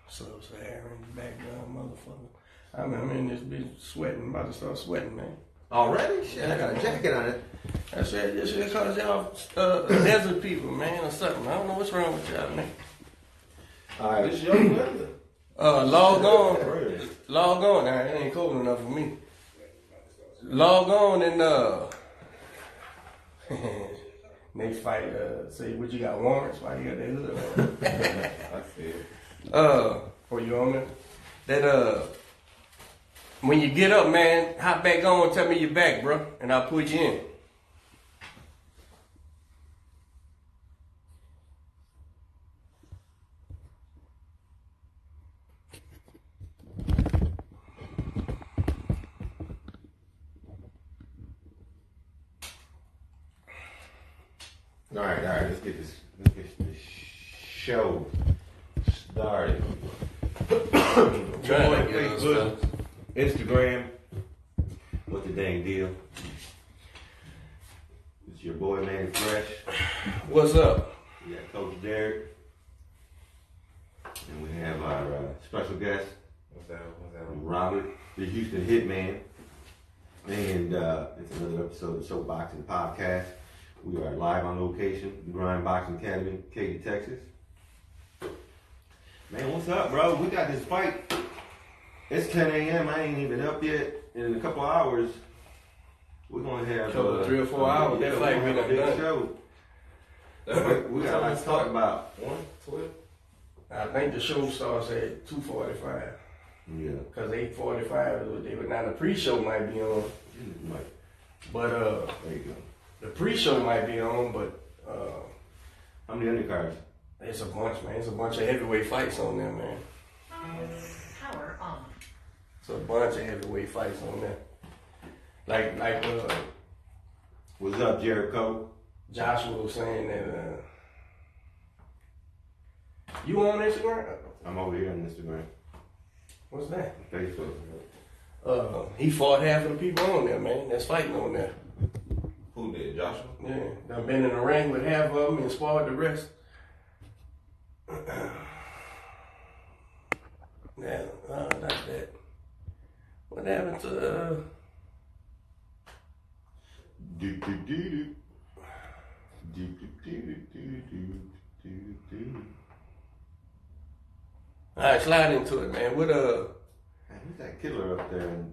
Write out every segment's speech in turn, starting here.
Sub-Saharan background motherfucker. I'm in this bitch sweating, about to start sweating, man. Already? Shit, I got a jacket on it. I said, this shit cause y'all desert people, man, or something. I don't know what's wrong with y'all, man. Alright, this your weather. Log on. Now, it ain't cold enough for me. Log on and next fight, say what you got warrants, why you got that hood on. I see it. For you on there? That when you get up, man, hop back on, tell me you're back, bro, and I'll put you in. All right. Let's get this show started. Facebook, Instagram. What's the dang deal? It's your boy Manny Fresh. What's up? We got Coach Derek, and we have our special guest. What's that? Robert, the Houston Hitman, and it's another episode of Soapboxing Podcast. We are live on location, the Grind Boxing Academy, Katy, Texas. Man, what's up, bro? We got this fight. It's 10 a.m. I ain't even up yet. In a couple hours, we're gonna have 3 or 4 hours. That fight we done done. Show. We got a lot to talk about. 1:12. I think the show starts at 2:45. Yeah. Cause 8:45 is what they. But now the pre-show might be on. But there you go. The pre-show might be on, but how many undercards? It's a bunch, man. It's a bunch of heavyweight fights on there, man. Power on. It's a bunch of heavyweight fights on there. Like What's up, Jericho? Joshua was saying that you on Instagram? I'm over here on Instagram. What's that? Facebook. He fought half of the people on there, man. That's fighting on there. Who did, Joshua? Yeah, I've been in the ring with half of them and sparred the rest. Yeah, not that. What happened to All right, slide into it, man. What who's that killer up there in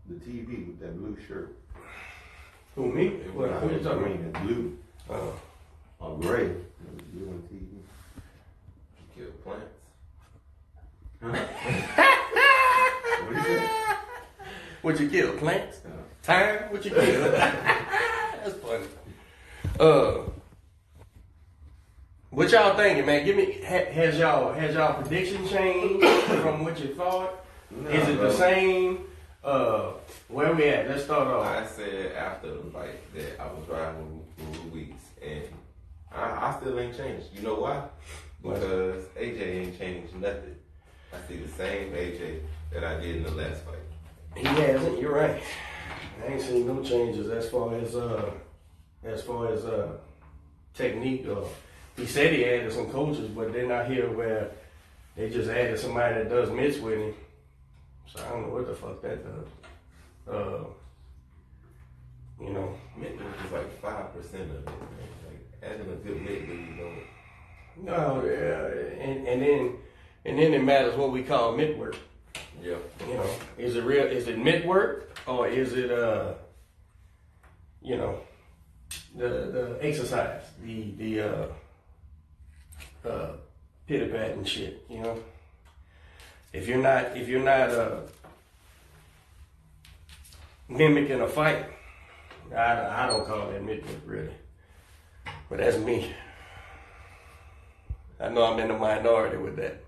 the TV with that blue shirt? Who, me? What you talking about? Blue. Or gray. Blue on TV. You kill plants. Huh? What is that? What you kill? Plants? Time? What you kill? That's funny. What y'all thinking, man? Give me has y'all prediction changed from what you thought? No, is it the same? Where we at? Let's start off. I said after the fight that I was riding with Ruiz, and I still ain't changed. You know why? Because AJ ain't changed nothing. I see the same AJ that I did in the last fight. He hasn't. You're right. I ain't seen no changes as far as technique. He said he added some coaches, but they're not here where they just added somebody that does mitts with him. So I don't know what the fuck that does. Mitt is like 5% of it, man. Like adding a good mitt when you don't. No, and then it matters what we call mitt work. Yeah. You know, is it mitt work or is it the exercise, the pitter pat and shit, you know? If you're not mimicking a fight, I don't call that mitt work really. But that's me. I know I'm in the minority with that.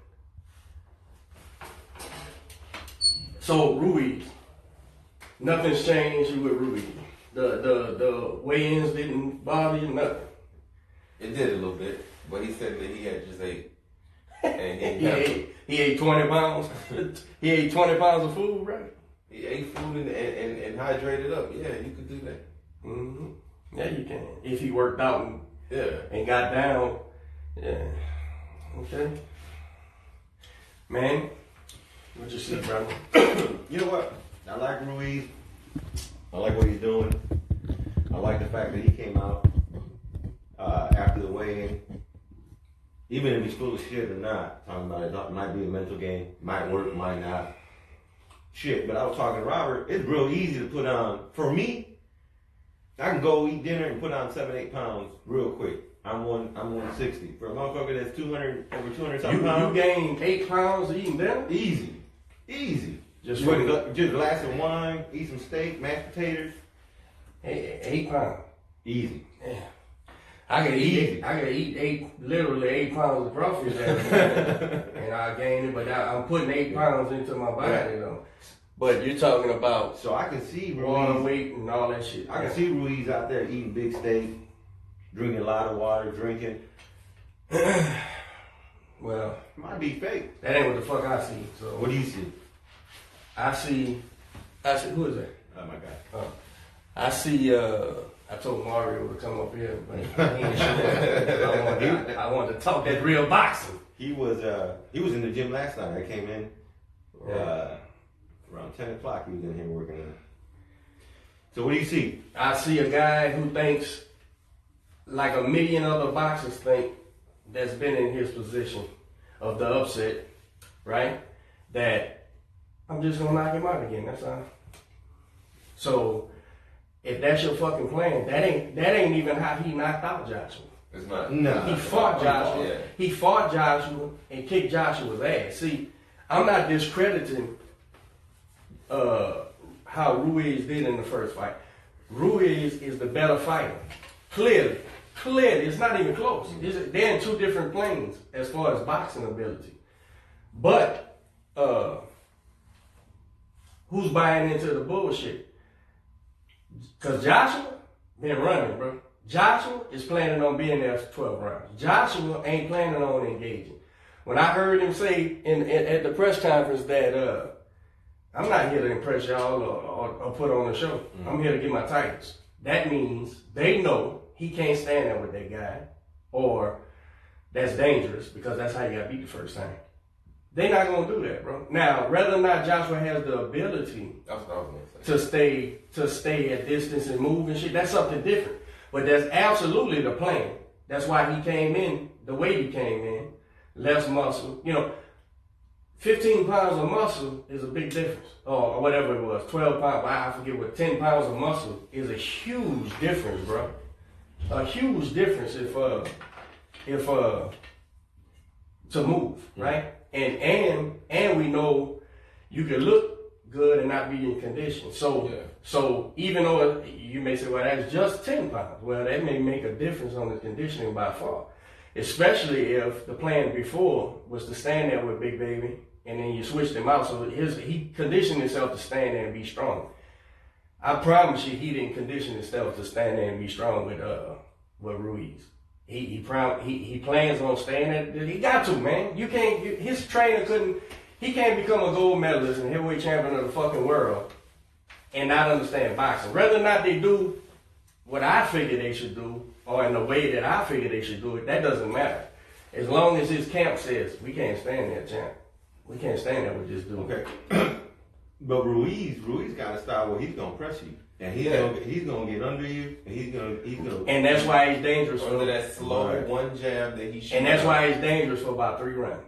So Ruiz, nothing's changed with Ruiz. The weigh-ins didn't bother you, nothing. It did a little bit, but he said that he had just ate. And he ate 20 pounds. He ate 20 pounds of food, right? He ate food and hydrated up. Yeah, you could do that. Mm-hmm. Yeah, you can. If he worked out and Yeah. and got down Yeah. Okay. Man, what you see, brother? You know what? I like Ruiz. I like what he's doing. I like the fact that he came out after the weigh-in. Even if he's full of shit or not, talking about it might be a mental game, might work, might not. Shit, but I was talking to Robert, it's real easy to put on, for me, I can go eat dinner and put on 7-8 pounds real quick. I'm 160. For a motherfucker that's 200, over 200 something pounds. You gained 8 pounds eating dinner? Easy. Just a glass of wine, eat some steak, mashed potatoes. 8 pounds. Easy. Yeah. I could eat literally 8 pounds of crawfish every day, and I gain it, but I'm putting 8 pounds into my body, though. But you're talking about So I can see water Ruiz. weight and all that shit. I can see Ruiz out there eating big steak, drinking a lot of water, drinking. Well, Might be fake. that ain't what the fuck I see. So What do you see? I see, who is that? Oh my God. Oh. I see, I told Mario to come up here, but he ain't sure. I wanted to talk that real boxing. He was in the gym last night. I came in around 10 o'clock. He was in here working out. So what do you see? I see a guy who thinks, like a million other boxers think, that's been in his position of the upset, right? That I'm just gonna knock him out again. That's all. So if that's your fucking plan, that ain't even how he knocked out Joshua. It's not. No. He fought Joshua. Yeah. He fought Joshua and kicked Joshua's ass. See, I'm not discrediting how Ruiz did in the first fight. Ruiz is the better fighter. Clearly, it's not even close. They're in two different planes as far as boxing ability. But who's buying into the bullshit? Because Joshua been running, bro. Joshua is planning on being there for 12 rounds. Joshua ain't planning on engaging. When I heard him say at the press conference that I'm not here to impress y'all or put on a show. Mm-hmm. I'm here to get my titles. That means they know he can't stand there with that guy, or that's dangerous because that's how you got beat the first time. They not gonna do that, bro. Now, whether or not Joshua has the ability That's what I was gonna say. to stay at distance and move and shit, that's something different. But that's absolutely the plan. That's why he came in the way he came in, less muscle. 15 pounds of muscle is a big difference, or whatever it was, 12 pounds. I forget what. 10 pounds of muscle is a huge difference, bro. A huge difference if to move, right? And we know you can look good and not be in condition. So even though you may say, well, that's just 10 pounds. Well, that may make a difference on the conditioning by far. Especially if the plan before was to stand there with Big Baby and then you switched him out. So he conditioned himself to stand there and be strong. I promise you, he didn't condition himself to stand there and be strong with Ruiz. He plans on staying there. He got to, man. His trainer he can't become a gold medalist and heavyweight champion of the fucking world and not understand boxing. Whether or not they do what I figure they should do, or in the way that I figure they should do it, that doesn't matter. As long as his camp says, we can't stand there, champ. We can't stand there with this dude. Okay. But Ruiz got a style where he's gonna press you, and he's gonna get under you, and he's gonna. And that's why he's dangerous Under that slow one jab that he shot. And that's why he's dangerous for about 3 rounds.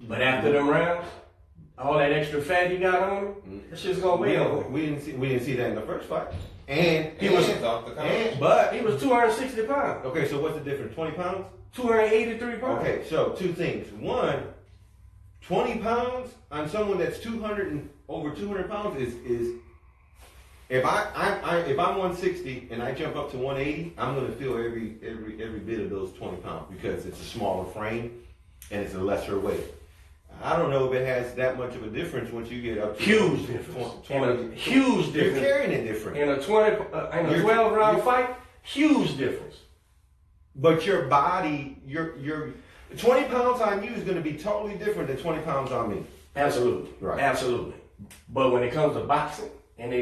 But after them rounds, all that extra fat he got on him, that shit's gonna weigh on him. We didn't see that in the first fight. And He was off the count. but he was 260 pounds. Okay, so what's the difference? 20 pounds? 283 pounds. Okay, so 2 things. 1, 20 pounds on someone that's over 200 pounds is if I'm 160 and I jump up to 180, I'm gonna feel every bit of those 20 pounds because it's a smaller frame and it's a lesser weight. I don't know if it has that much of a difference once you get up to Huge difference. Huge difference. You're carrying it different. In a 12 round fight, huge difference. But your body, your 20 pounds on you is going to be totally different than 20 pounds on me. Absolutely. Right. Absolutely. But when it comes to boxing and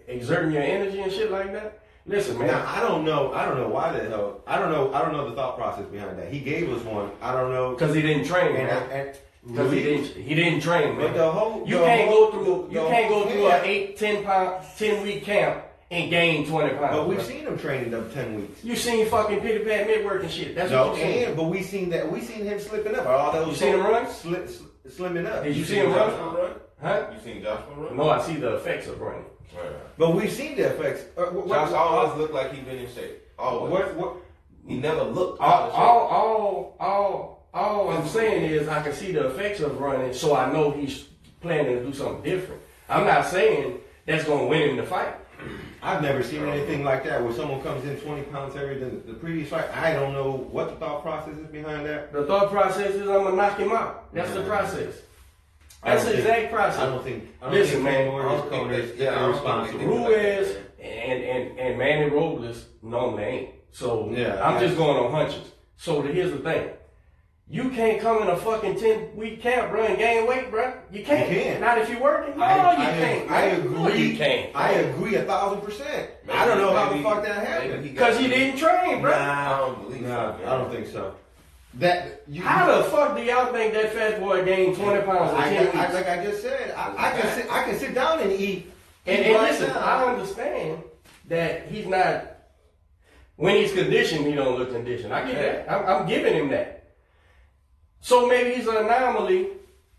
exerting your energy and shit like that, Listen, man. Now I don't know why the hell. I don't know the thought process behind that. He gave us one. I don't know Because he didn't train, man. Because he didn't train, man. But you can't go through a 10 week camp and gain 20 pounds. But we've seen him training up 10 weeks. You seen fucking pitty pat mid-work and shit. That's what you seen. But we seen him slipping up. All those you seen him run? Slimming up. Did you see him run? Huh? You seen Joshua run? No, I see the effects of running. Right. But we've seen the effects. Josh always looked like he been in shape. Always. He never looked out of shape. All I'm saying is I can see the effects of running, so I know he's planning to do something different. I'm not saying that's going to win him the fight. I've never seen anything like that where someone comes in 20 pounds heavier than the previous fight. I don't know what the thought process is behind that. The thought process is I'm going to knock him out. That's the process. That's the exact process. I don't think Listen, man. Is irresponsible. Ruiz and Manny Robles normally ain't. So I'm just going on hunches. So here's the thing. You can't come in a fucking 10-week camp, bro, and gain weight, bro. You can't. You can't. Not if you're working. No, you can't. I agree. No, you can't. I agree 1,000%. I don't know how the fuck that happened. Because he didn't train, bro. I don't believe so. I don't think so. How the fuck do y'all think that fat boy gained 20 pounds in 10 weeks? Like I just said, I can sit down and eat. And listen, I understand that he's not, when he's conditioned, he don't look conditioned. I get that. I'm giving him that. So maybe he's an anomaly,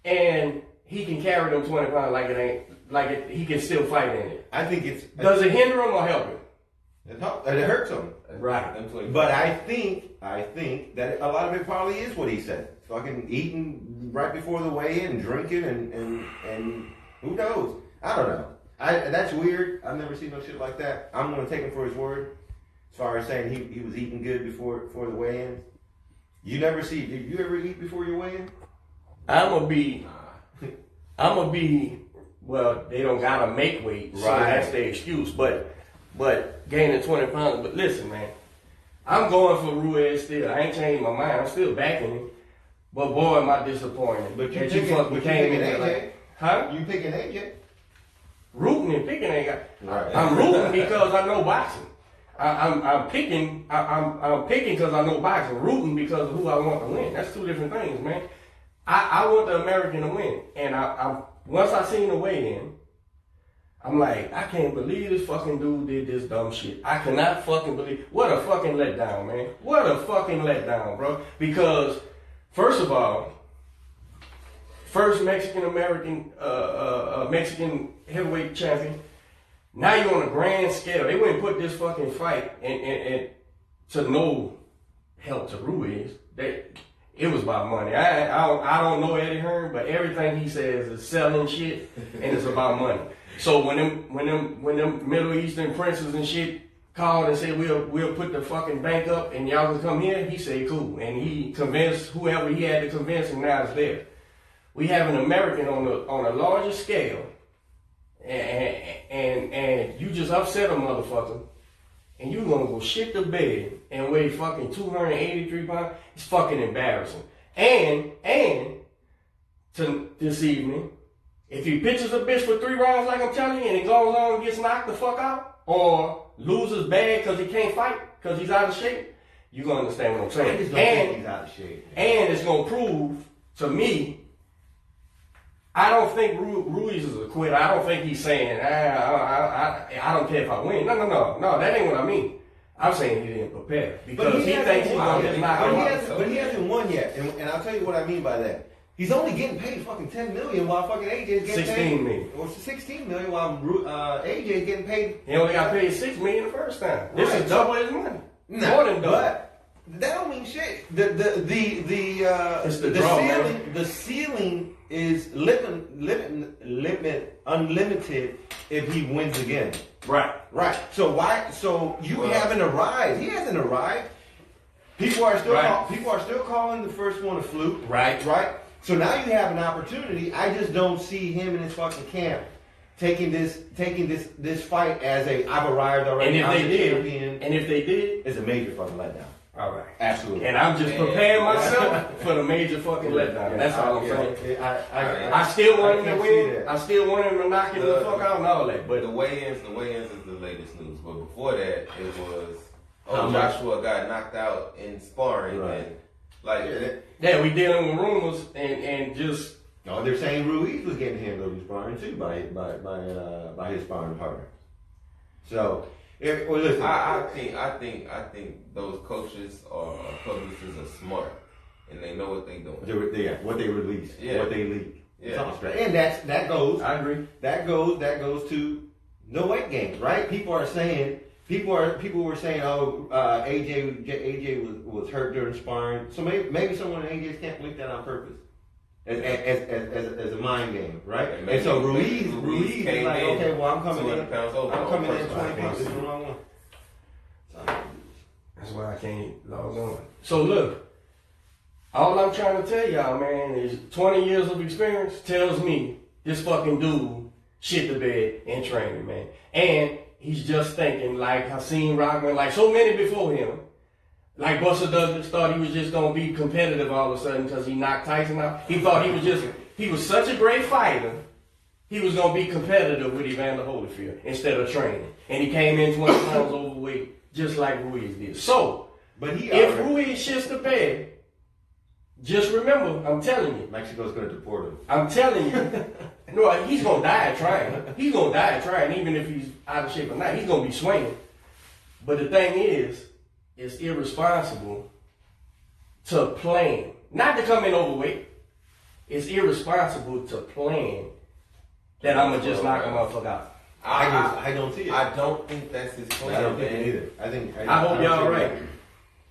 and he can carry them 20 pounds he can still fight in it. I think Does it hinder him or help him? It hurts him. Right. But I think that a lot of it probably is what he said. Fucking eating right before the weigh-in, drinking, and who knows? I don't know. That's weird. I've never seen no shit like that. I'm gonna take him for his word. As far as saying he was eating good before the weigh-in. Did you ever eat before your weigh-in? I'm gonna be, well, they don't gotta make weight, so that's their excuse, but gaining 20 pounds, but listen, man, I'm going for Ruiz still. I ain't changed my mind. I'm still backing him, but boy, am I disappointed. But you picking AJ? Huh? You picking AJ? Rooting and picking ain't got. Right. I'm rooting because I know boxing. I'm picking because I know boxing. Rooting because of who I want to win. That's two different things, man. I want the American to win, and I once I seen the weigh-in, I'm like, I can't believe this fucking dude did this dumb shit. I cannot fucking believe. What a fucking letdown, man. What a fucking letdown, bro. Because first of all, first Mexican heavyweight champion. Now you're on a grand scale. They wouldn't put this fucking fight and to no help to Ruiz. It was about money. I don't know Eddie Hearn, but everything he says is selling shit and it's about money. So when them Middle Eastern princes and shit called and said we'll put the fucking bank up and y'all can come here, he said cool. And he convinced whoever he had to convince, and now it's there. We have an American on a larger scale. And you just upset a motherfucker, and you gonna go shit the bed and weigh fucking 283 pounds. It's fucking embarrassing. And to this evening, if he pitches a bitch for 3 rounds like I'm telling you, and he goes on and gets knocked the fuck out, or loses bad because he can't fight because he's out of shape, you gonna understand what I'm saying. He's out of shape. And it's gonna prove to me. I don't think Ruiz is a quitter. I don't think he's saying, I don't care if I win. No, that ain't what I mean. I'm saying he didn't prepare. Because he thinks he's going to just knock him out. But he hasn't won yet. And I'll tell you what I mean by that. He's only getting paid fucking $10 million while fucking AJ is getting 16 paid. million. Or $16 million while AJ is getting paid. He only got paid $6 million the first time. This is double his money. More than double. But that don't mean shit. The ceiling is unlimited if he wins again. Right. So you haven't arrived. He hasn't arrived. People are still calling the first one a fluke. Right. So now you have an opportunity. I just don't see him in his fucking camp taking this fight as I've arrived already. And if they did, it's a major fucking letdown. All right. Absolutely. And I'm just preparing myself for the major fucking letdown. That's all I'm saying. I still want him to win. I still want him to knock him the fuck out and all that. But the weigh-ins is the latest news. But before that, it was Joshua got knocked out in sparring, and yeah, we dealing with rumors and just. No, they're saying Ruiz was getting handled in sparring too by his sparring partner. So, well, listen. I think those coaches or publicists are smart and they know what they're doing. What they release, what they leak. Yeah. And that goes. I agree. That goes to the weight games, right? People were saying, oh, AJ was hurt during sparring. So maybe someone in AJ's camp linked that on purpose. As a mind game, right? And so Ruiz is like, okay, well, I'm coming in 20 pounds. This is the wrong one. That's why I can't log on. So look, all I'm trying to tell y'all, man, is 20 years of experience tells me this fucking dude shit the bed in training, man. And he's just thinking like Hakeem Rockman, like so many before him. Like Buster Douglas thought he was just gonna be competitive all of a sudden because he knocked Tyson out. He thought he was such a great fighter, he was gonna be competitive with Evander Holyfield instead of training. And he came in 20 pounds overweight, just like Ruiz did. So, if Ruiz shits the bed, just remember, I'm telling you. Mexico's gonna deport him. I'm telling you. No, he's gonna die trying. He's gonna die trying, even if he's out of shape or not. He's gonna be swinging. But the thing is, it's irresponsible to plan. Not to come in overweight. It's irresponsible to plan that I'm going to just knock a motherfucker out. I don't see it. I don't think that's his plan. I don't think it either. I hope y'all right.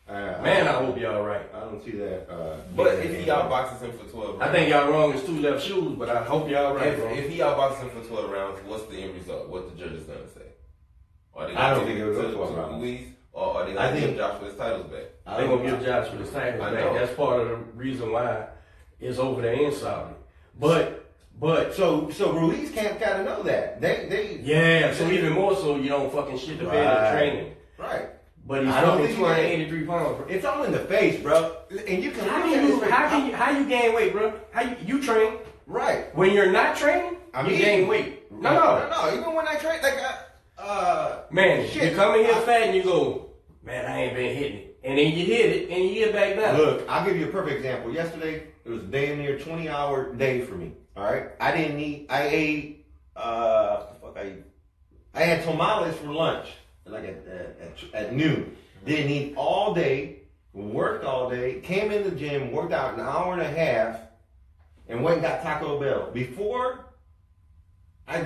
Man, I hope y'all right. I don't see that. But if he outboxes him for 12 rounds. I think y'all wrong. It's two left shoes, but I hope y'all right. If he outboxes him for 12 rounds, what's the end result? What the judge is going to say? I don't think it will go 12 rounds. Luis, or are they going to give Joshua his titles back? They're going to give Joshua his titles back. That's part of the reason why it's over there in Saudi. But so Ruiz can't gotta know that. So even more so you don't fucking shit the bed in training. Right. But he's fucking 283 pounds, bro. It's all in the face, bro. And you can how you gain weight, bro? How you train? Right. When you're not training, you gain weight. No. Even when I train, man, you come in here fat and you go, man, I ain't been hitting it. And then you hit it and you get back down. Look, I'll give you a perfect example. Yesterday, it was a damn near 20-hour day for me. All right. I didn't eat. I ate. I had tamales for lunch, like at noon. Didn't eat all day. Worked all day. Came in the gym. Worked out an hour and a half, and went and got Taco Bell. Before I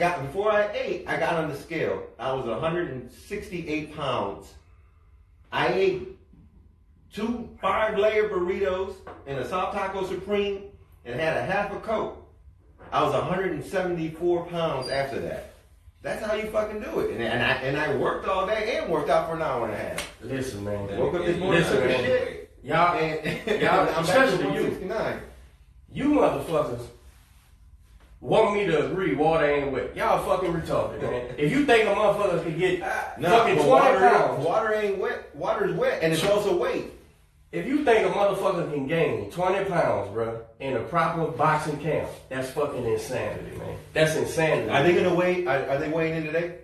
ate, I got on the scale. I was 168 pounds. I ate 2 5-layer burritos and a soft taco supreme and had a half a Coke. I was 174 pounds after that. That's how you fucking do it. And I worked all day and worked out for an hour and a half. Listen, man. Woke up this morning, took a shit. Y'all, I'm especially back to you. 169. You motherfuckers want me to agree water ain't wet. Y'all fucking retarded, man. If you think a motherfucker can get fucking 20 pounds. Water ain't wet. Water's wet, and it's also weight. If you think a motherfucker can gain 20 pounds, bro, in a proper boxing camp, that's fucking insanity, man. That's insanity. Are they gonna weigh? Are they weighing in today?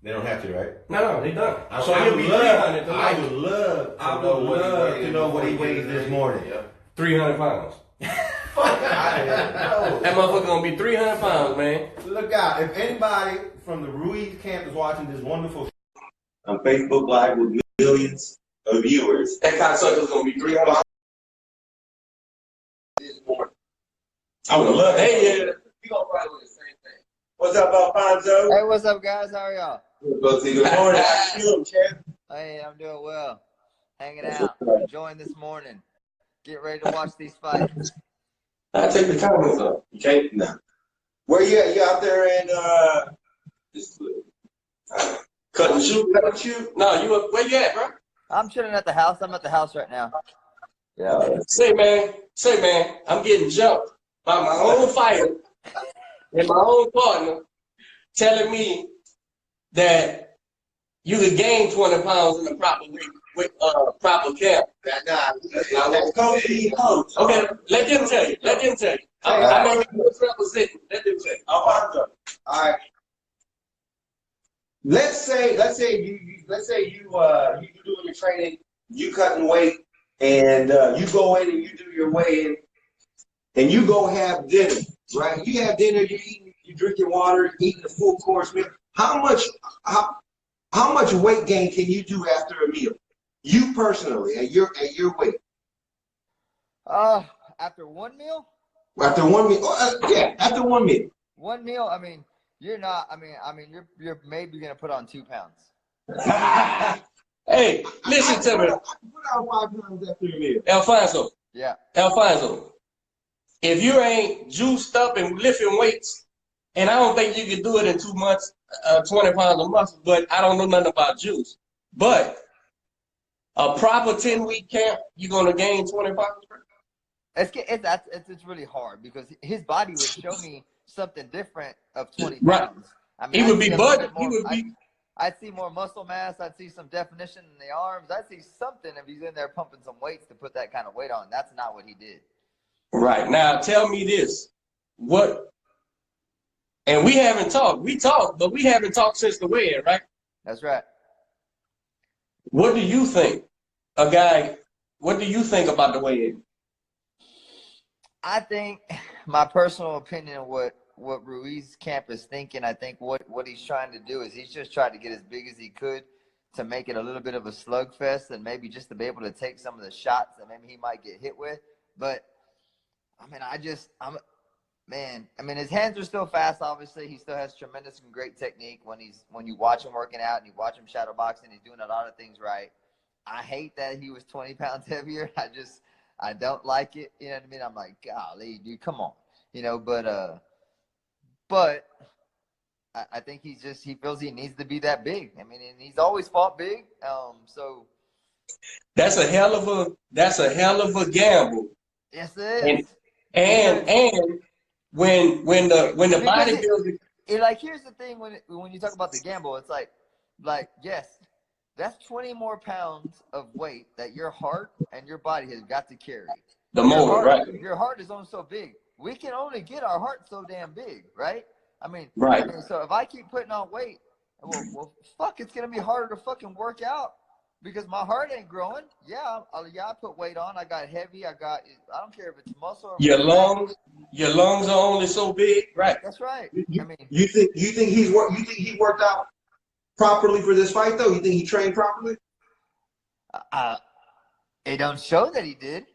They don't have to, right? No, they done. I would love to know what he weighs this morning. 300 pounds. Fuck out of here. No. That motherfucker gonna be 300 pounds, man. Look out. If anybody from the Ruiz camp is watching this wonderful on Facebook Live with millions of viewers, That cocksucker's gonna be 300 pounds. I would love Hey, yeah. We gonna probably do the same thing. What's up, Alfonso? Hey, what's up, guys? How are y'all? Good morning. How you doing, champ? Hey, I'm doing well. Hanging out, enjoying this morning. Get ready to watch these fights. I take the comments off. You can't? No. Where you at? You out there in, cut and shoot? No, where you at, bro? I'm chilling at the house. I'm at the house right now. Yeah. Say, man, I'm getting jumped by my own fighter and my own partner telling me that you could gain 20 pounds in the proper weight. with proper care. Okay, let them tell you. Let them tell you. I know you're misrepresenting. Let them tell you. All right. Let's say you doing your training, you cutting weight, and you go in and you do your weigh-in, and you go have dinner, right? You have dinner, you eating, you drinking water, eating a full course meal. How much weight gain can you do after a meal? You personally, at your weight. After one meal? After one meal, after one meal. One meal, I mean, you're not. I mean, you're maybe gonna put on 2 pounds. Hey, listen to me, I put on 5 pounds after a meal. Alfonso. Yeah. Alfonso, if you ain't juiced up and lifting weights, and I don't think you can do it in 2 months, 20 pounds of muscle, but I don't know nothing about juice. But a proper 10-week camp, you're gonna gain 20 pounds. It's really hard because his body would show me something different of 20 Right. pounds. I mean, He would be budding. I'd see more muscle mass. I'd see some definition in the arms. I'd see something if he's in there pumping some weights to put that kind of weight on. That's not what he did. Right. Now, tell me this. What? And we haven't talked. We talked, but we haven't talked since the weigh-in, right? That's right. What do you think? What do you think about the weigh-in? I think my personal opinion of what Ruiz camp is thinking, I think what he's trying to do is he's just trying to get as big as he could to make it a little bit of a slugfest and maybe just to be able to take some of the shots that maybe he might get hit with. But I mean, his hands are still fast. Obviously, he still has tremendous and great technique when you watch him working out and you watch him shadow boxing. He's doing a lot of things right. I hate that he was 20 pounds heavier. I don't like it. You know what I mean? I'm like, golly, dude, come on. You know, but I think he feels he needs to be that big. I mean, and he's always fought big. So that's a hell of a gamble. Yes, it is. And when the bodybuilder, here's the thing when you talk about the gamble, it's like yes, that's 20 more pounds of weight that your heart and your body has got to carry. Your heart is only so big. We can only get our heart so damn big, right? I mean, so if I keep putting on weight, well, fuck, it's gonna be harder to fucking work out because my heart ain't growing. Yeah, I put weight on. I got heavy. I don't care if it's muscle. Or your lungs are only so big, right? That's right. You think he worked out properly for this fight though? You think he trained properly? It don't show that he did.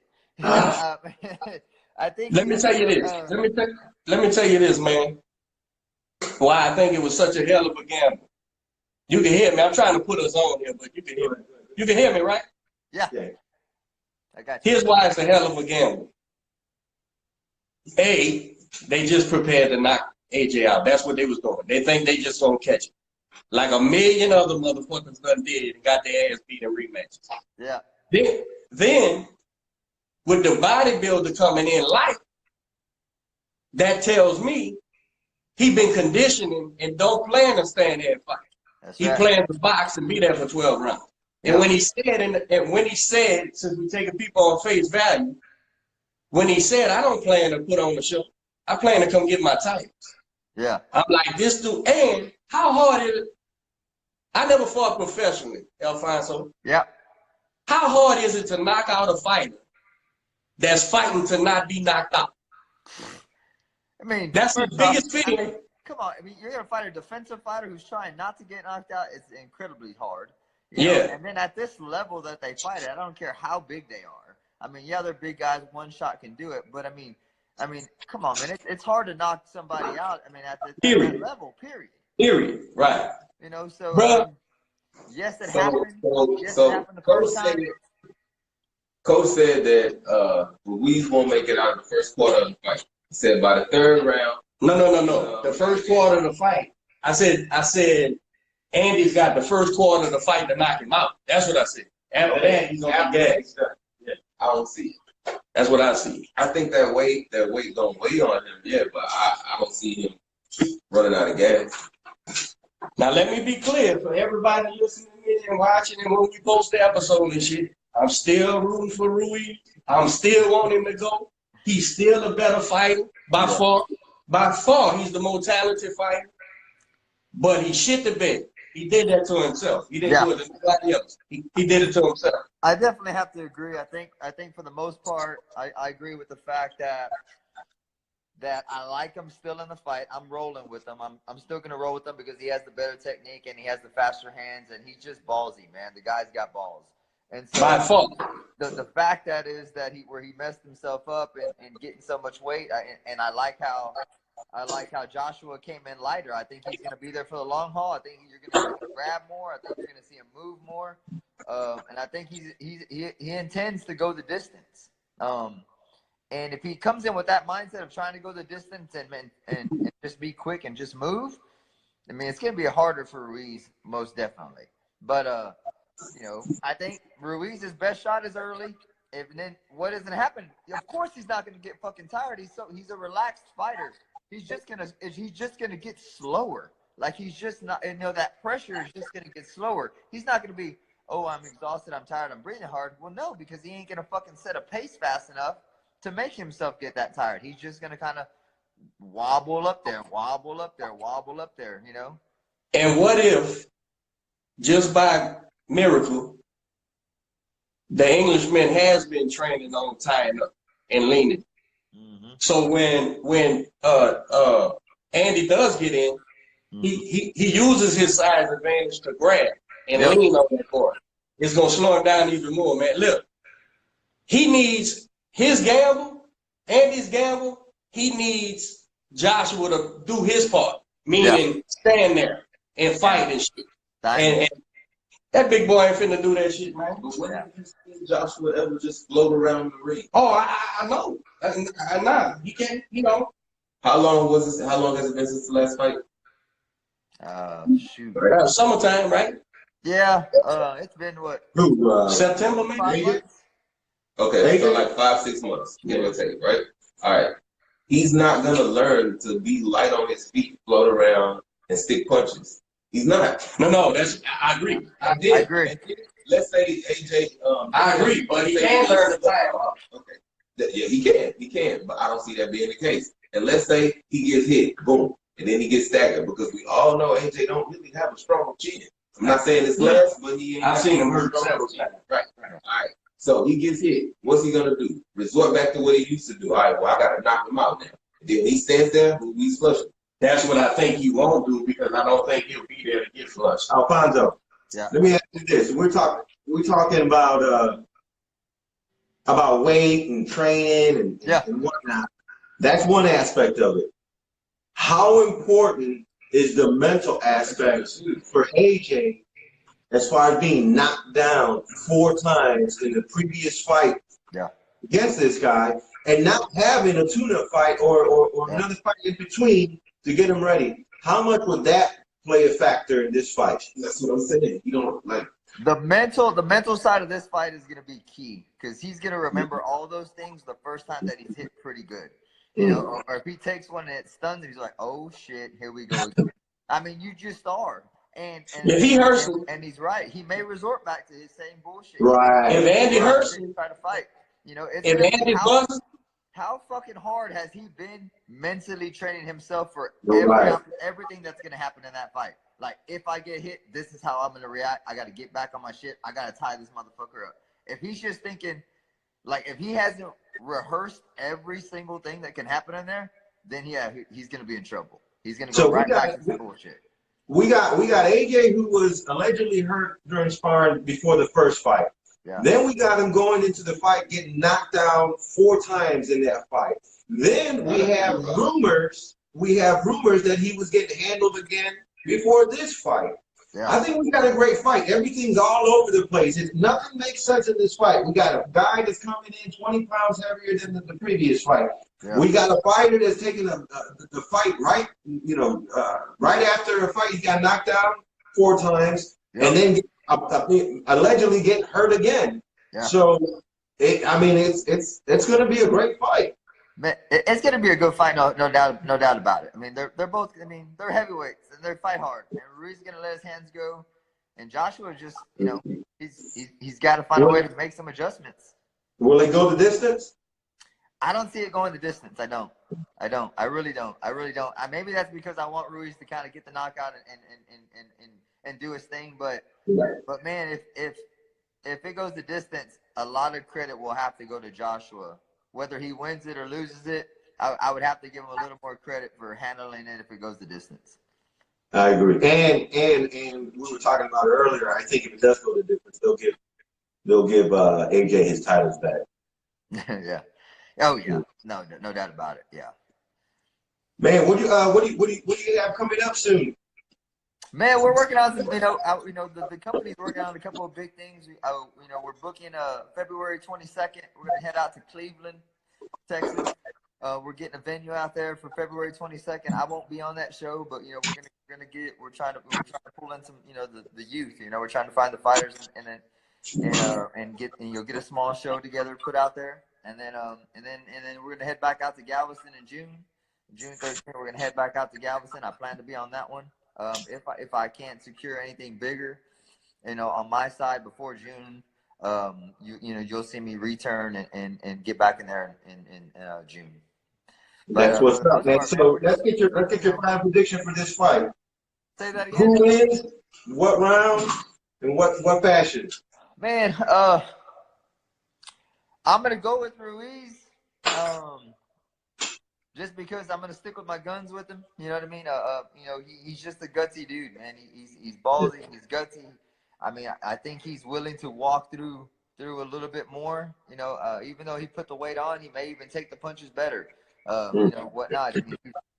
I think. Let me tell you this. Let me tell you this, man. Why I think it was such a hell of a gamble. You can hear me. I'm trying to put us on here, but you can hear me. You can hear me, right? Yeah. I got you. Here's why it's a hell of a gamble. A, they just prepared to knock AJ out. That's what they was doing. They think they just gonna catch him. Like a million other motherfuckers done did and got their ass beat in rematches. Yeah. Then with the bodybuilder coming in light, that tells me he been conditioning and don't plan to stand there and fight. He plans to box and be there for 12 rounds. And when he said, since we're taking people on face value, when he said, I don't plan to put on the show, I plan to come get my titles. Yeah. I'm like, this dude, and how hard is it? I never fought professionally, Alfonso. Yeah. How hard is it to knock out a fighter that's fighting to not be knocked out? I mean, that's the biggest fear. Come on, I mean, you're gonna fight a defensive fighter who's trying not to get knocked out. It's incredibly hard. You know? And then at this level that they fight at, I don't care how big they are. I mean, yeah, they're big guys. One shot can do it, but I mean, come on, man. It's hard to knock somebody out. I mean, at that level, period. Right. You know, so yes, it happened. Yes, it happened the first time. Coach said that Ruiz won't make it out of the first quarter of the fight. He said by the third round. No. The first quarter of the fight. I said Andy's got the first quarter of the fight to knock him out. That's what I said. After that, he's gonna be gassed. Yeah, I don't see it. That's what I see. I think that weight don't weigh on him, but I don't see him running out of gas. Now let me be clear for everybody listening in and watching him when we post the episode and shit. I'm still rooting for Ruiz. I'm still wanting him to go. He's still a better fighter by far. By far, he's the more talented fighter. But he shit the bed. He did that to himself. He didn't do it to nobody else. He did it to himself. I definitely have to agree. I think for the most part, I agree with the fact that I like him still in the fight. I'm rolling with him. I'm still gonna roll with him because he has the better technique and he has the faster hands and he's just ballsy, man. The guy's got balls. And so By far. The fact that is that he messed himself up and getting so much weight. I like how Joshua came in lighter. I think he's going to be there for the long haul. I think you're going to see him grab more. I think you're going to see him move more. And I think he intends to go the distance. And if he comes in with that mindset of trying to go the distance and just be quick and just move, I mean, it's going to be harder for Ruiz, most definitely. But, I think Ruiz's best shot is early. And then what doesn't happen? Of course, he's not going to get fucking tired. He's a relaxed fighter. He's just gonna get slower. Like he's just not. That pressure is just gonna get slower. He's not gonna be, oh, I'm exhausted, I'm tired, I'm breathing hard. Well, no, because he ain't gonna fucking set a pace fast enough to make himself get that tired. He's just gonna kind of wobble up there, wobble up there, wobble up there. And what if, just by miracle, the Englishman has been training on tying up and leaning? So when Andy does get in, he uses his size advantage to grab and lean on that board. It's gonna slow him down even more, man. Look, he needs his gamble, Andy's gamble. He needs Joshua to do his part, meaning stand there and fight and shit. And that big boy ain't finna do that shit, man. But when have you seen Joshua ever just float around the ring? Oh, I know. Nah, he can't. How long has it been since the last fight? Shoot. Summertime, right? Yeah. It's been what? September, maybe. 5 months? Okay, so like 5-6 months, give or take, right? All right. He's not gonna learn to be light on his feet, float around, and stick punches. He's not. No, I agree. I agree. Let's say AJ. I agree, but he can learn to tie him up. Okay. Yeah, he can, but I don't see that being the case. And let's say he gets hit, boom, and then he gets staggered because we all know AJ don't really have a strong chin. I'm not saying it's less, but he ain't. I've seen him hurt several times. Right. All right. So he gets hit. What's he gonna do? Resort back to what he used to do. All right. Well, I gotta knock him out now. And then he stands there, he's flushing. That's what I think he won't do because I don't think he'll be there to get flushed. Alfonso, let me ask you this: we're talking about weight and training and whatnot. That's one aspect of it. How important is the mental aspect for AJ as far as being knocked down 4 times in the previous fight against this guy and not having a tune-up fight or another fight in between to get him ready? How much would that play a factor in this fight? That's what I'm saying. You don't like the mental side of this fight is gonna be key because he's gonna remember all those things the first time that he's hit pretty good. Or if he takes one and it stuns him, he's like, oh shit, here we go again. I mean, you just are. And if he hurts him, and he's right, he may resort back to his same bullshit. Right. If Andy hurts him, try to fight. It's if Andy buzzes, how fucking hard has he been mentally training himself for everything that's going to happen in that fight? Like, if I get hit, this is how I'm going to react. I got to get back on my shit. I got to tie this motherfucker up. If he's just thinking, like, if he hasn't rehearsed every single thing that can happen in there, then he's going to be in trouble. He's going to go right back to some bullshit. We got AJ, who was allegedly hurt during sparring before the first fight. Yeah. Then we got him going into the fight, getting knocked down 4 times in that fight. Then we have rumors that he was getting handled again before this fight. Yeah. I think we got a great fight. Everything's all over the place. Nothing makes sense in this fight. We got a guy that's coming in 20 pounds heavier than the previous fight. Yeah. We got a fighter that's taking the fight right after a fight. He got knocked out 4 times, and then allegedly get hurt again. Yeah. So, it's going to be a great fight. Man, it's going to be a good fight, no doubt about it. I mean, they're both. I mean, they're heavyweights and they fight hard. And Ruiz is going to let his hands go. And Joshua just, you know, he's got to find a way to make some adjustments. Will it go the distance? I don't see it going the distance. I don't. I really don't. Maybe that's because I want Ruiz to kind of get the knockout and do his thing. But man, if it goes the distance, a lot of credit will have to go to Joshua. Whether he wins it or loses it, I would have to give him a little more credit for handling it if it goes the distance. I agree. And we were talking about it earlier. I think if it does go the distance, they'll give AJ his titles back. Yeah. Oh yeah. No doubt about it. Yeah. Man, what do you have coming up soon? Man, we're working on some, the company's working on a couple of big things. We're booking February 22nd. We're gonna head out to Cleveland, Texas. We're getting a venue out there for February 22nd. I won't be on that show, but we're trying to pull in some, the youth. We're trying to find the fighters and get a small show together, put out there, and then we're gonna head back out to Galveston in June 13th. We're gonna head back out to Galveston. I plan to be on that one. If I can't secure anything bigger, on my side before June, you'll see me return and get back in there in June. That's what's up, man. So let's get your final prediction for this fight. Say that again. Who wins? What round? And what fashion? Man, I'm gonna go with Ruiz. Just because I'm gonna stick with my guns with him, you know what I mean? He's just a gutsy dude, man. He's ballsy, he's gutsy. I mean, I think he's willing to walk through a little bit more. Even though he put the weight on, he may even take the punches better. Whatnot. I mean,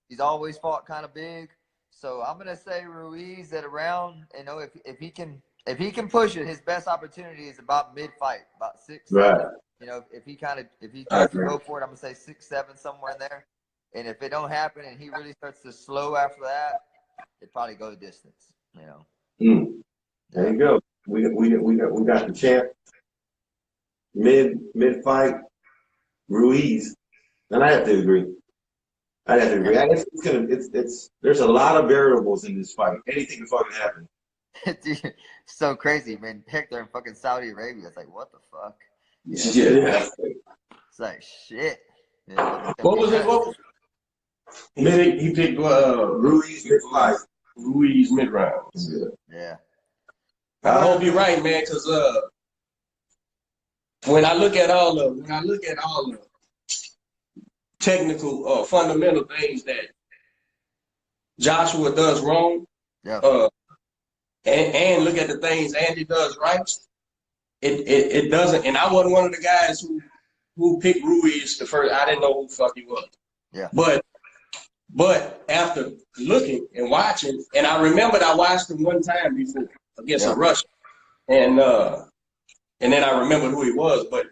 he's always fought kind of big, so I'm gonna say Ruiz at around. If he can push it, his best opportunity is about mid-fight, about 6. Right. If he tries to go for it, I'm gonna say 6, 7, somewhere in there. And if it don't happen and he really starts to slow after that, it probably go the distance. There you go. We got the champ. Mid fight, Ruiz, and I have to agree. I guess there's a lot of variables in this fight. Anything can fucking happen. Dude, so crazy, man. Hector in fucking Saudi Arabia. It's like, what the fuck? Yeah. It's like shit. Yeah. What was it? He picked Ruiz mid-fight. Ruiz mid-round. Yeah. I hope you're right, man, because when I look at all the technical fundamental things that Joshua does wrong, and look at the things Andy does right, it doesn't. And I wasn't one of the guys who picked Ruiz the first. I didn't know who the fuck he was. Yeah. But after looking and watching, and I remembered I watched him one time before against a Russian, and then I remembered who he was. But